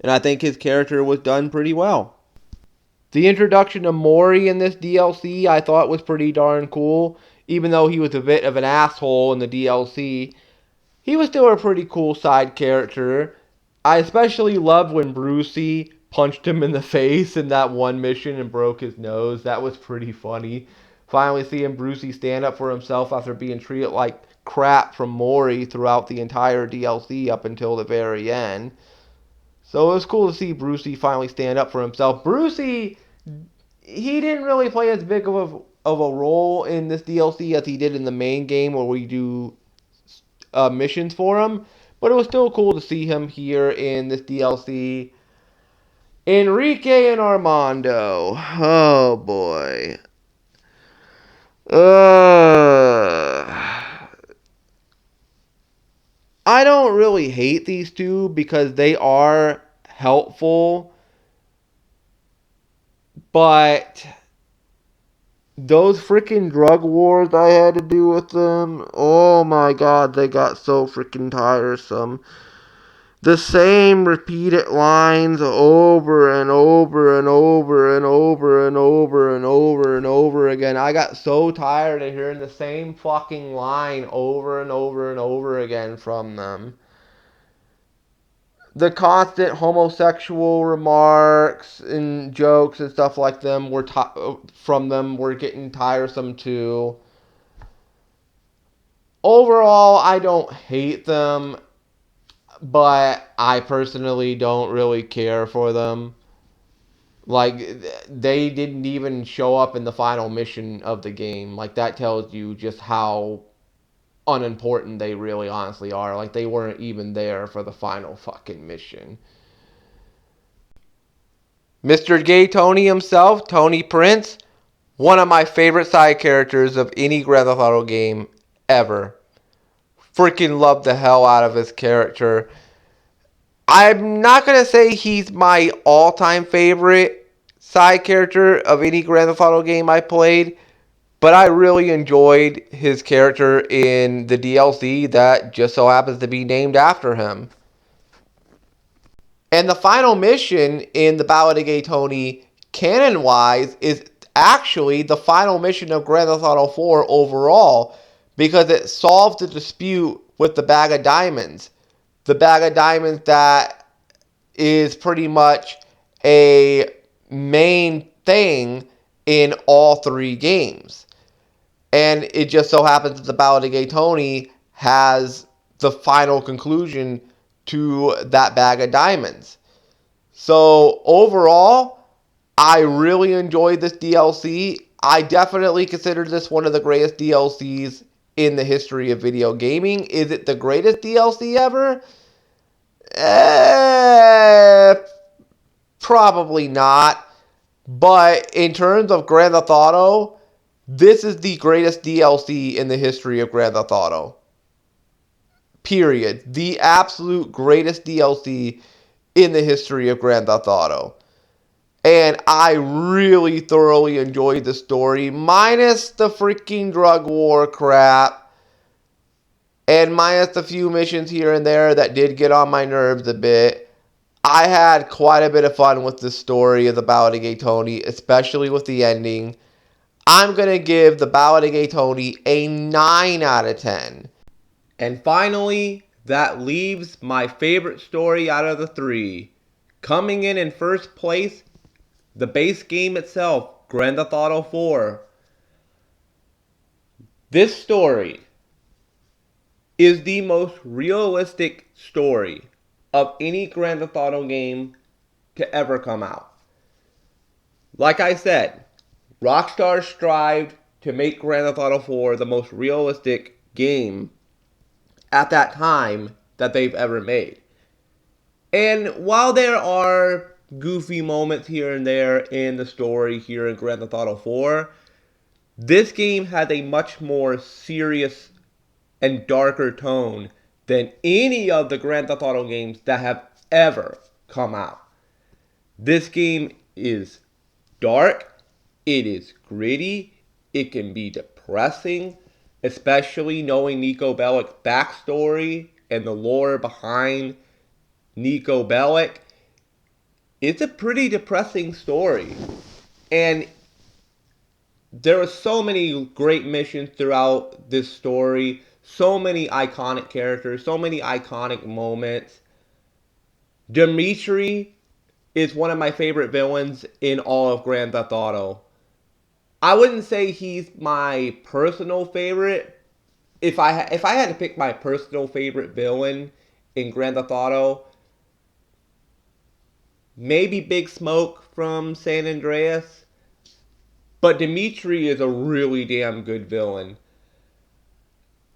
S1: And I think his character was done pretty well. The introduction of Mori in this DLC I thought was pretty darn cool. Even though he was a bit of an asshole in the DLC, he was still a pretty cool side character. I especially loved when Brucey punched him in the face in that one mission and broke his nose. That was pretty funny. Finally seeing Brucey stand up for himself after being treated like crap from Mori throughout the entire DLC up until the very end. So it was cool to see Brucey finally stand up for himself. Brucey, he didn't really play as big of of a role in this DLC as he did in the main game where we do missions for him. But it was still cool to see him here in this DLC. Enrique and Armando. Oh boy. I don't really hate these two because they are helpful, but those freaking drug wars I had to do with them, oh my god, they got so freaking tiresome. The same repeated lines over and over and over and over and over and over and over again. I got so tired of hearing the same fucking line over and over and over again from them. The constant homosexual remarks and jokes and stuff like them from them were getting tiresome too. Overall, I don't hate them, but I personally don't really care for them. Like, they didn't even show up in the final mission of the game. Like, that tells you just how unimportant they really honestly are. Like, they weren't even there for the final fucking mission. Mr. Gay Tony himself, Tony Prince, one of my favorite side characters of any Grand Theft Auto game ever. Freaking love the hell out of his character. I'm not going to say he's my all-time favorite side character of any Grand Theft Auto game I played, but I really enjoyed his character in the DLC that just so happens to be named after him. And the final mission in the Ballad of Gay Tony, canon-wise, is actually the final mission of Grand Theft Auto 4 overall, because it solves the dispute with the bag of diamonds. The bag of diamonds that is pretty much a main thing in all three games. And it just so happens that the Ballad of Gay Tony has the final conclusion to that bag of diamonds. So overall, I really enjoyed this DLC. I definitely consider this one of the greatest DLCs in the history of video gaming. Is it the greatest DLC ever? Probably not. But in terms of Grand Theft Auto, this is the greatest DLC in the history of Grand Theft Auto. Period. The absolute greatest DLC in the history of Grand Theft Auto. And I really thoroughly enjoyed the story, minus the freaking drug war crap, and minus a few missions here and there that did get on my nerves a bit. I had quite a bit of fun with the story of the Ballad of Gay Tony, especially with the ending. I'm going to give the Ballad of Gay Tony a 9 out of 10. And finally, that leaves my favorite story out of the three. Coming in first place, the base game itself, Grand Theft Auto 4. This story is the most realistic story of any Grand Theft Auto game to ever come out. Like I said, Rockstar strived to make Grand Theft Auto 4 the most realistic game at that time that they've ever made. And while there are goofy moments here and there in the story here in Grand Theft Auto 4, this game has a much more serious and darker tone than any of the Grand Theft Auto games that have ever come out. This game is dark, it is gritty, it can be depressing, especially knowing Niko Bellic's backstory and the lore behind Niko Bellic. It's a pretty depressing story. And there are so many great missions throughout this story, so many iconic characters, so many iconic moments. Dimitri is one of my favorite villains in all of Grand Theft Auto. I wouldn't say he's my personal favorite. If I had to pick my personal favorite villain in Grand Theft Auto, maybe Big Smoke from San Andreas. But Dimitri is a really damn good villain.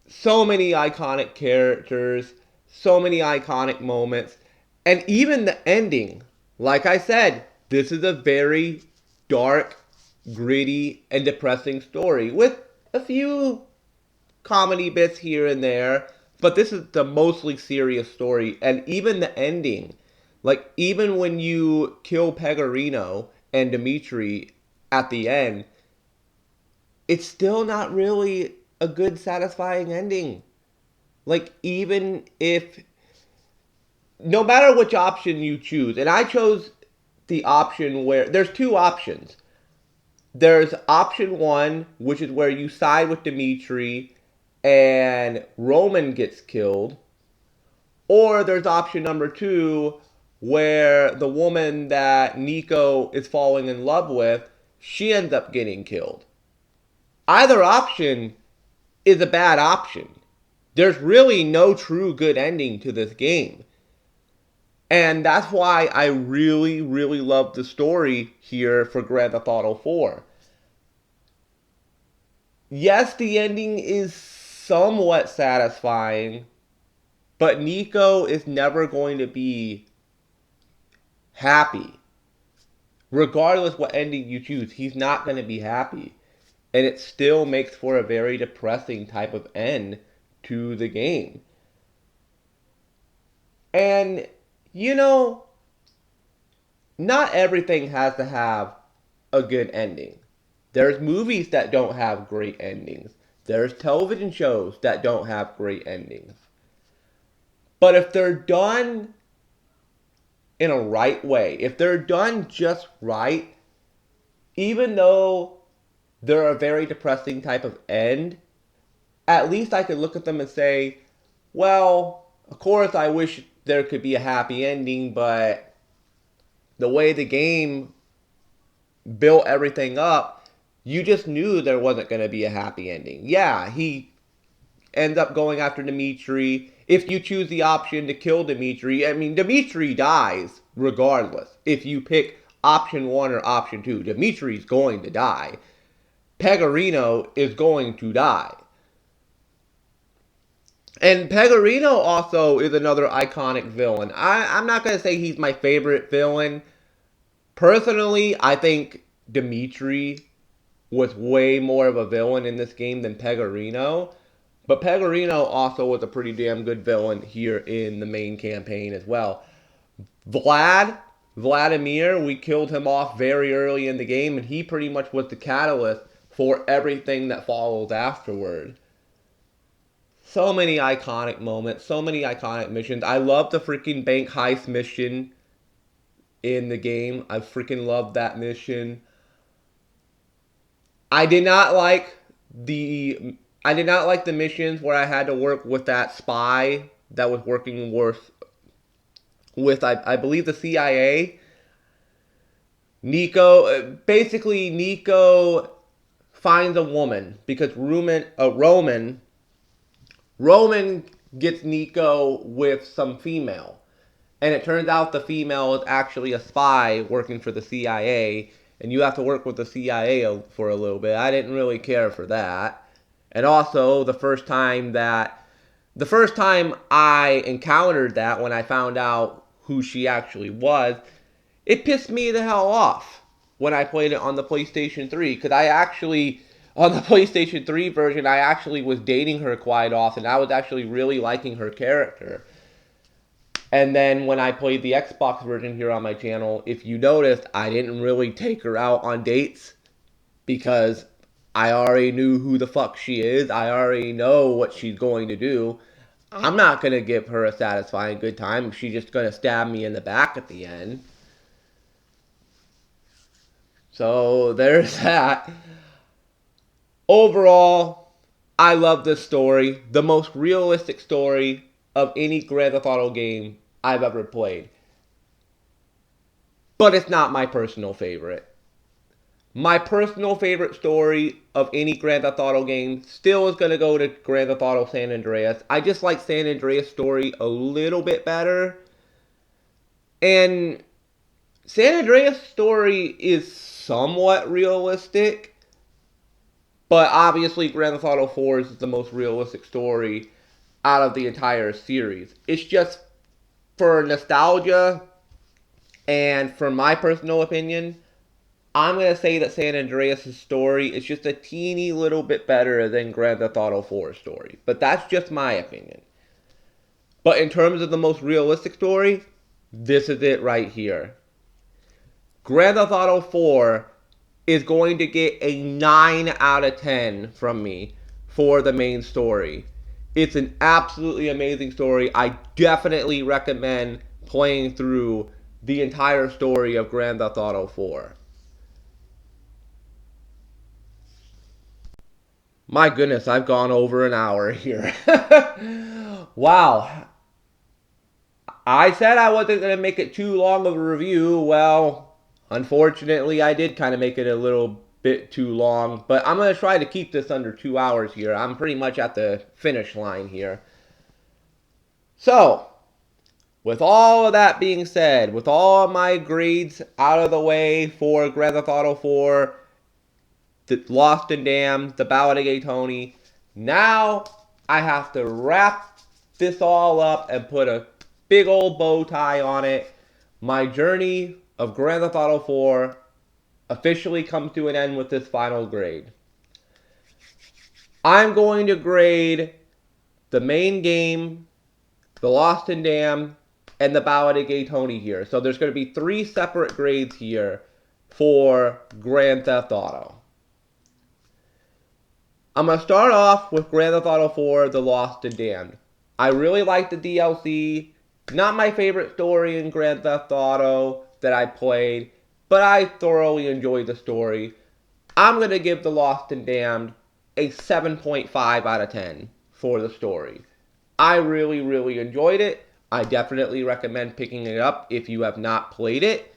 S1: So many iconic characters, so many iconic moments, and even the ending. Like I said, this is a very dark, gritty, and depressing story with a few comedy bits here and there, but this is the mostly serious story. And even the ending, like even when you kill Pegorino and Dimitri at the end, it's still not really a good, satisfying ending. Like, even if, no matter which option you choose, and I chose the option where there's two options. There's option one, which is where you side with Dimitri and Roman gets killed. Or there's option number two, where the woman that Nico is falling in love with, she ends up getting killed. Either option is a bad option. There's really no true good ending to this game. And that's why I really, really love the story here for Grand Theft Auto 4. Yes, the ending is somewhat satisfying, but Nico is never going to be happy. Regardless what ending you choose, he's not going to be happy. And it still makes for a very depressing type of end to the game. And, you know, not everything has to have a good ending. There's movies that don't have great endings. There's television shows that don't have great endings. But if they're done in a right way, if they're done just right, even though they're a very depressing type of end, at least I could look at them and say, well, of course I wish there could be a happy ending, but the way the game built everything up, you just knew there wasn't going to be a happy ending. Yeah, he ends up going after Dimitri. If you choose the option to kill Dimitri, I mean, Dimitri dies regardless. If you pick option one or option two, Dimitri's going to die. Pegorino is going to die. And Pegorino also is another iconic villain. I'm not going to say he's my favorite villain. Personally, I think Dimitri was way more of a villain in this game than Pegorino. But Pegorino also was a pretty damn good villain here in the main campaign as well. Vladimir, we killed him off very early in the game, and he pretty much was the catalyst for everything that followed afterward. So many iconic moments, so many iconic missions. I love the freaking bank heist mission in the game. I freaking love that mission. I did not like the I did not like the missions where I had to work with that spy that was working with I believe the CIA. Basically Nico finds a woman because Roman gets Nico with some female. And it turns out the female is actually a spy working for the CIA, and you have to work with the CIA for a little bit. I didn't really care for that. And also, the first time I encountered that, when I found out who she actually was, it pissed me the hell off when I played it on the PlayStation 3, because on the PlayStation 3 version, I actually was dating her quite often. I was actually really liking her character. And then when I played the Xbox version here on my channel, if you noticed, I didn't really take her out on dates because I already knew who the fuck she is. I already know what she's going to do. I'm not going to give her a satisfying good time if she's just going to stab me in the back at the end. So there's that. Overall, I love this story. The most realistic story of any Grand Theft Auto game I've ever played. But it's not my personal favorite. My personal favorite story of any Grand Theft Auto game still is going to go to Grand Theft Auto San Andreas. I just like San Andreas' story a little bit better. And San Andreas' story is somewhat realistic, But obviously, Grand Theft Auto 4 is the most realistic story out of the entire series. It's just for nostalgia and for my personal opinion, I'm going to say that San Andreas' story is just a teeny little bit better than Grand Theft Auto 4's story. But that's just my opinion. But in terms of the most realistic story, this is it right here. Grand Theft Auto 4 is going to get a 9 out of 10 from me for the main story. It's an absolutely amazing story. I definitely recommend playing through the entire story of Grand Theft Auto 4. My goodness, I've gone over an hour here. Wow. I said I wasn't going to make it too long of a review. Well, unfortunately, I did kind of make it a little bit too long. But I'm going to try to keep this under 2 hours here. I'm pretty much at the finish line here. So, with all of that being said, with all of my grades out of the way for Grand Theft Auto 4, the Lost and Damned, the Ballad of Gay Tony, now I have to wrap this all up and put a big old bow tie on it. My journey of Grand Theft Auto 4 officially comes to an end with this final grade. I'm going to grade the main game, the Lost and Damned, and the Ballad of Gay Tony here. So there's going to be 3 separate grades here for Grand Theft Auto. I'm going to start off with Grand Theft Auto 4, The Lost and Damned. I really like the DLC. Not my favorite story in Grand Theft Auto that I played, but I thoroughly enjoyed the story. I'm going to give The Lost and Damned a 7.5 out of 10 for the story. I really, really enjoyed it. I definitely recommend picking it up if you have not played it.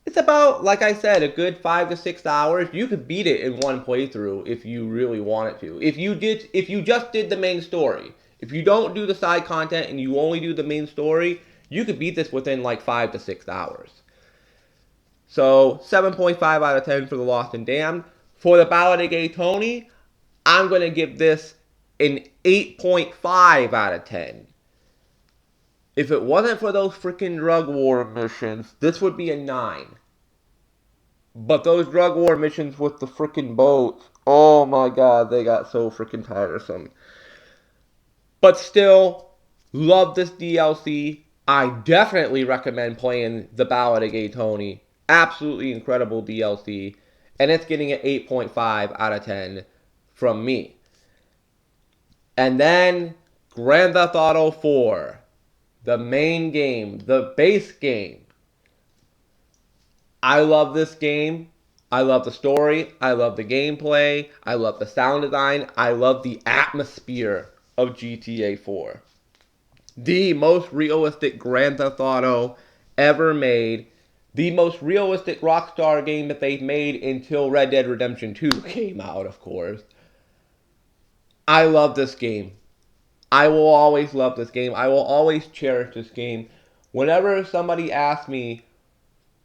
S1: It's about, like I said, a good 5 to 6 hours. You could beat it in one playthrough if you really wanted to. If you just did the main story. If you don't do the side content and you only do the main story, you could beat this within like 5 to 6 hours. So 7.5 out of 10 for The Lost and Damned. For the Ballad of Gay Tony, I'm going to give this an 8.5 out of 10. If it wasn't for those freaking drug war missions, this would be a 9. But those drug war missions with the freaking boats, oh my god, they got so freaking tiresome. But still, love this DLC. I definitely recommend playing the Ballad of Gay Tony. Absolutely incredible DLC. And it's getting an 8.5 out of 10 from me. And then Grand Theft Auto 4. The main game, the base game. I love this game. I love the story. I love the gameplay. I love the sound design. I love the atmosphere of GTA 4. The most realistic Grand Theft Auto ever made. The most realistic Rockstar game that they've made until Red Dead Redemption 2 came out, of course. I love this game. I will always love this game. I will always cherish this game. Whenever somebody asks me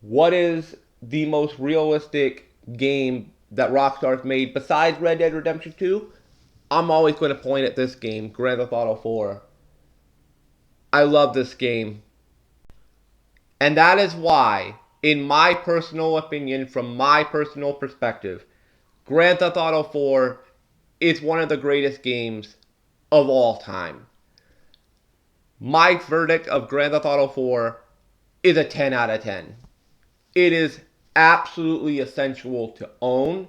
S1: what is the most realistic game that Rockstar's made besides Red Dead Redemption 2, I'm always going to point at this game, Grand Theft Auto 4. I love this game. And that is why, in my personal opinion, from my personal perspective, Grand Theft Auto 4 is one of the greatest games of all time. My verdict of Grand Theft Auto 4 is a 10 out of 10. It is absolutely essential to own.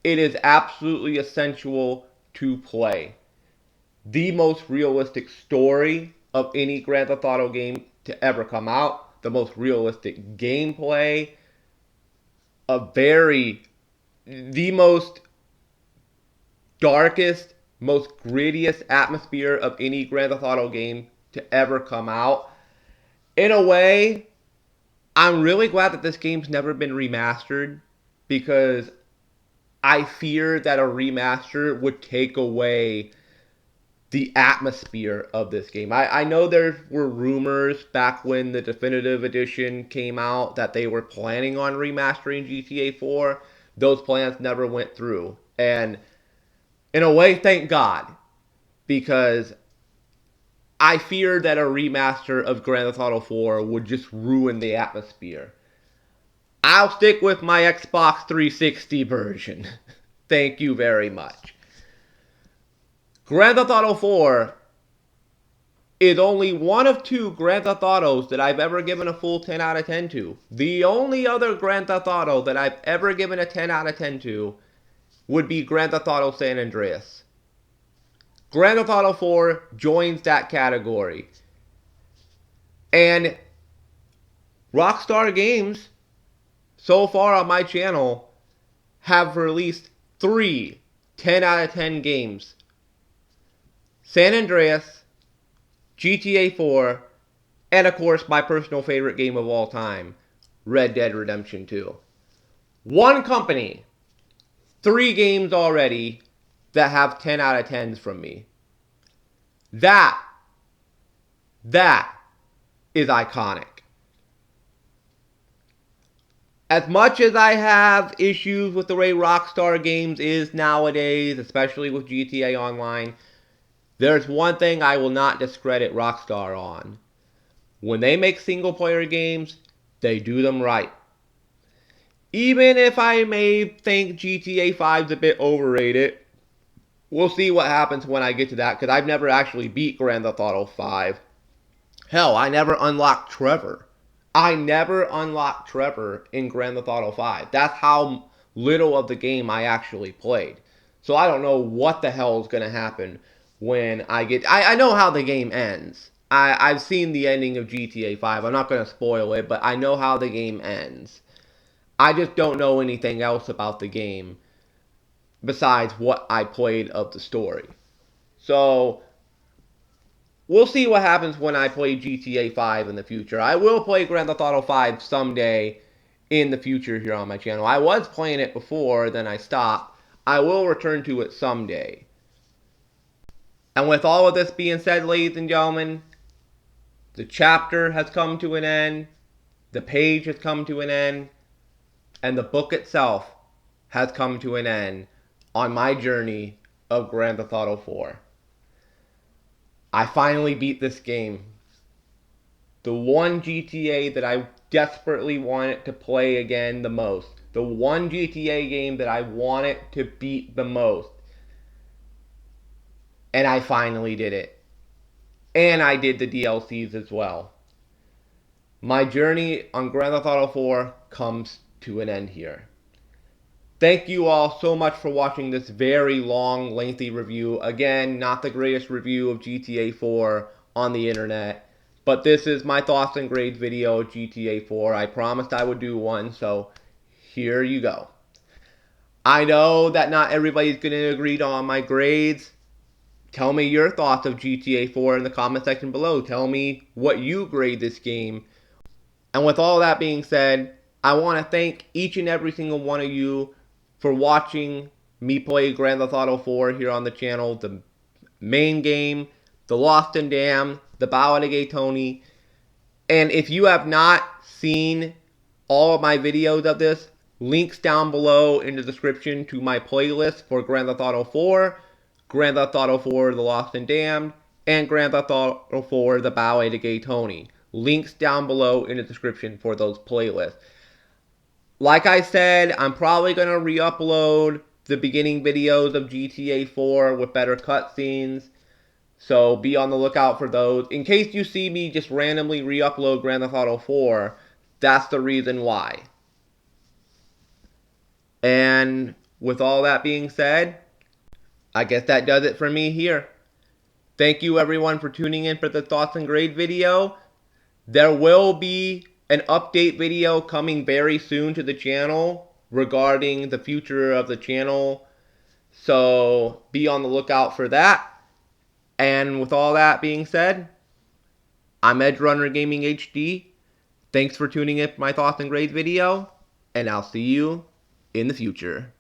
S1: It is absolutely essential to play. The most realistic story of any Grand Theft Auto game to ever come out. The most realistic gameplay. The most darkest, most grittiest atmosphere of any Grand Theft Auto game to ever come out. In a way, I'm really glad that this game's never been remastered, because I fear that a remaster would take away the atmosphere of this game. I know there were rumors back when the definitive edition came out that they were planning on remastering GTA 4. Those plans never went through. And in a way, thank God, because I feared that a remaster of Grand Theft Auto 4 would just ruin the atmosphere. I'll stick with my Xbox 360 version. Thank you very much. Grand Theft Auto 4 is only one of 2 Grand Theft Autos that I've ever given a full 10 out of 10 to. The only other Grand Theft Auto that I've ever given a 10 out of 10 to would be Grand Theft Auto San Andreas. Grand Theft Auto 4 joins that category. And Rockstar Games, so far on my channel, have released 3 10 out of 10 games. San Andreas, GTA 4, and of course my personal favorite game of all time, Red Dead Redemption 2. One company, 3 games already that have 10 out of 10s from me. That is iconic. As much as I have issues with the way Rockstar Games is nowadays, especially with GTA Online, there's one thing I will not discredit Rockstar on. When they make single-player games, they do them right. Even if I may think GTA 5 is a bit overrated, we'll see what happens when I get to that, because I've never actually beat Grand Theft Auto 5. Hell, I never unlocked Trevor. I never unlocked Trevor in Grand Theft Auto 5. That's how little of the game I actually played. So I don't know what the hell is going to happen when I get... I know how the game ends. I've seen the ending of GTA 5. I'm not going to spoil it, but I know how the game ends. I just don't know anything else about the game besides what I played of the story. So we'll see what happens when I play GTA 5 in the future. I will play Grand Theft Auto 5 someday in the future here on my channel. I was playing it before, then I stopped. I will return to it someday. And with all of this being said, ladies and gentlemen, the chapter has come to an end, the page has come to an end, and the book itself has come to an end on my journey of Grand Theft Auto 4. I finally beat this game. The one GTA that I desperately wanted to play again the most. The one GTA game that I wanted to beat the most. And I finally did it. And I did the DLCs as well. My journey on Grand Theft Auto 4 comes to an end here. Thank you all so much for watching this very long, lengthy review. Again, not the greatest review of GTA 4 on the internet, but this is my thoughts and grades video of GTA 4. I promised I would do one, so here you go. I know that not everybody's going to agree on my grades. Tell me your thoughts of GTA 4 in the comment section below. Tell me what you grade this game. And with all that being said, I want to thank each and every single one of you for watching me play Grand Theft Auto 4 here on the channel. The main game, the Lost and Damned, the Ballad of Gay Tony. And if you have not seen all of my videos of this, links down below in the description to my playlist for Grand Theft Auto 4, Grand Theft Auto 4 The Lost and Damned, and Grand Theft Auto 4 The Ballad of Gay Tony. Links down below in the description for those playlists. Like I said, I'm probably going to re-upload the beginning videos of GTA 4 with better cutscenes. So be on the lookout for those. In case you see me just randomly re-upload Grand Theft Auto 4, that's the reason why. And with all that being said, I guess that does it for me here. Thank you everyone for tuning in for the Thoughts and Grade video. There will be an update video coming very soon to the channel regarding the future of the channel. So be on the lookout for that. And with all that being said, I'm Edgerunner Gaming HD. Thanks for tuning in for my Thoughts and Grades video, and I'll see you in the future.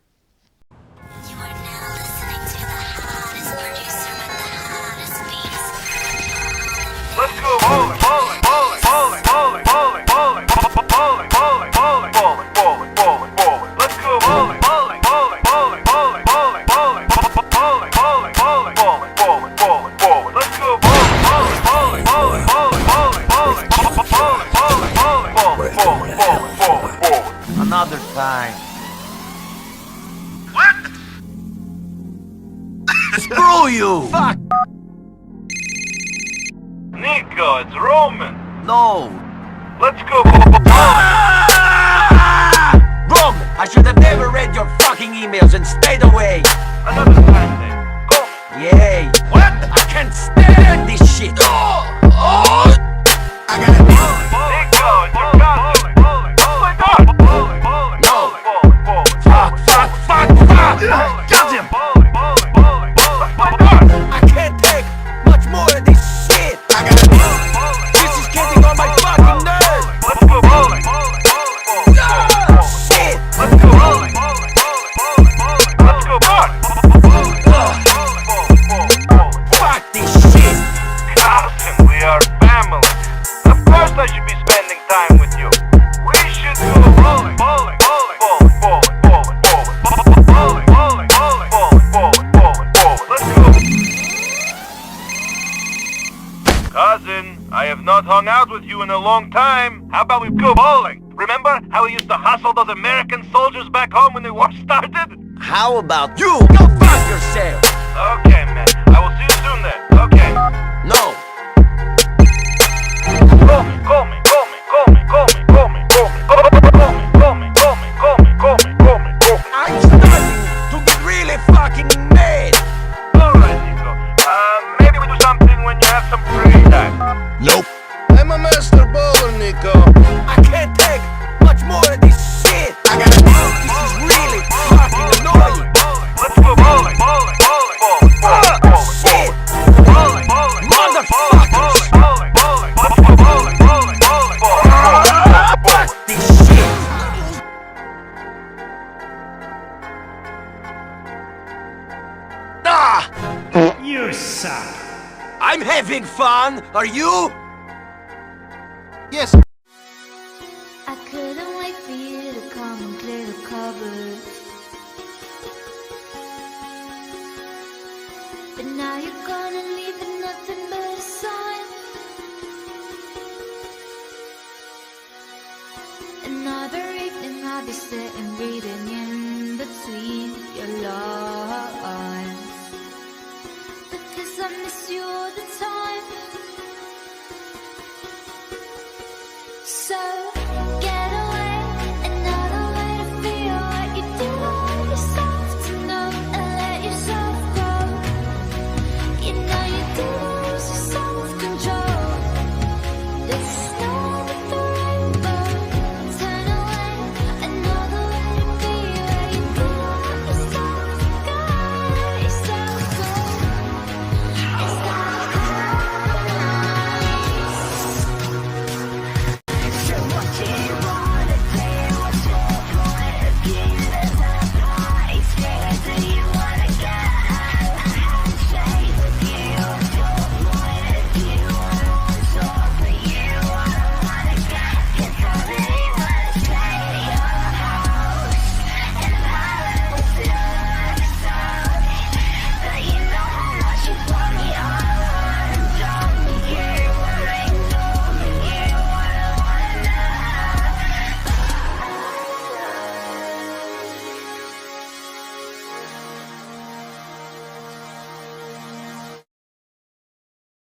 S2: Let's go bowling, bowling, bowling, bowling, bowling, bowling, bowling, bowling, bowling, bowling, bowling, bowling, bowling, bowling. Let's go bowling, bowling, bowling, bowling, bowling, bowling.
S3: Fine.
S2: What?
S3: Screw you! Fuck!
S2: Nico, it's Roman.
S3: No.
S2: Let's go.
S3: Roman, I should have never read your fucking emails and stayed away.
S2: Another time then. Go.
S3: Yay. What? I can't stand this shit. I gotta
S2: Nico, it's your cousin. Oh my God.
S3: No. Fuck. Got him. I can't take much more of this shit. I gotta This is getting on my fucking nerves.
S2: Let's go bowling.
S3: Shit.
S2: Let's go bowling. Let's go bowling.
S3: Fuck this shit.
S2: Carson, we are family. Of course I should be spending time with you. We should go bowling. Bowling. Let's go. Cousin, I have not hung out with you in a long time. How about we go bowling? Remember how we used to hustle those American soldiers back home when the war started?
S3: How about you? Go fuck yourself.
S2: Okay, man. I will see you soon then. Okay.
S3: No.
S2: Call me.
S3: I'm starting to get really fucking mad.
S2: Alright, Nico. Maybe we do something when you have some free time.
S3: Nope.
S4: I'm a master bowler, Nico.
S3: I can't take much more of this shit. I gotta This is really fucking annoying.
S2: Let's go bowling.
S3: Shit. Motherfuckers.
S2: Let's go bowling.
S3: Fuck this shit. Ah!
S5: You suck.
S3: I'm having fun. Are you?
S4: Yes.
S6: I couldn't wait for you to come and clear the cupboard. But now you're gonna leave with nothing but a sign. Another evening I'll be sitting reading in between your lines.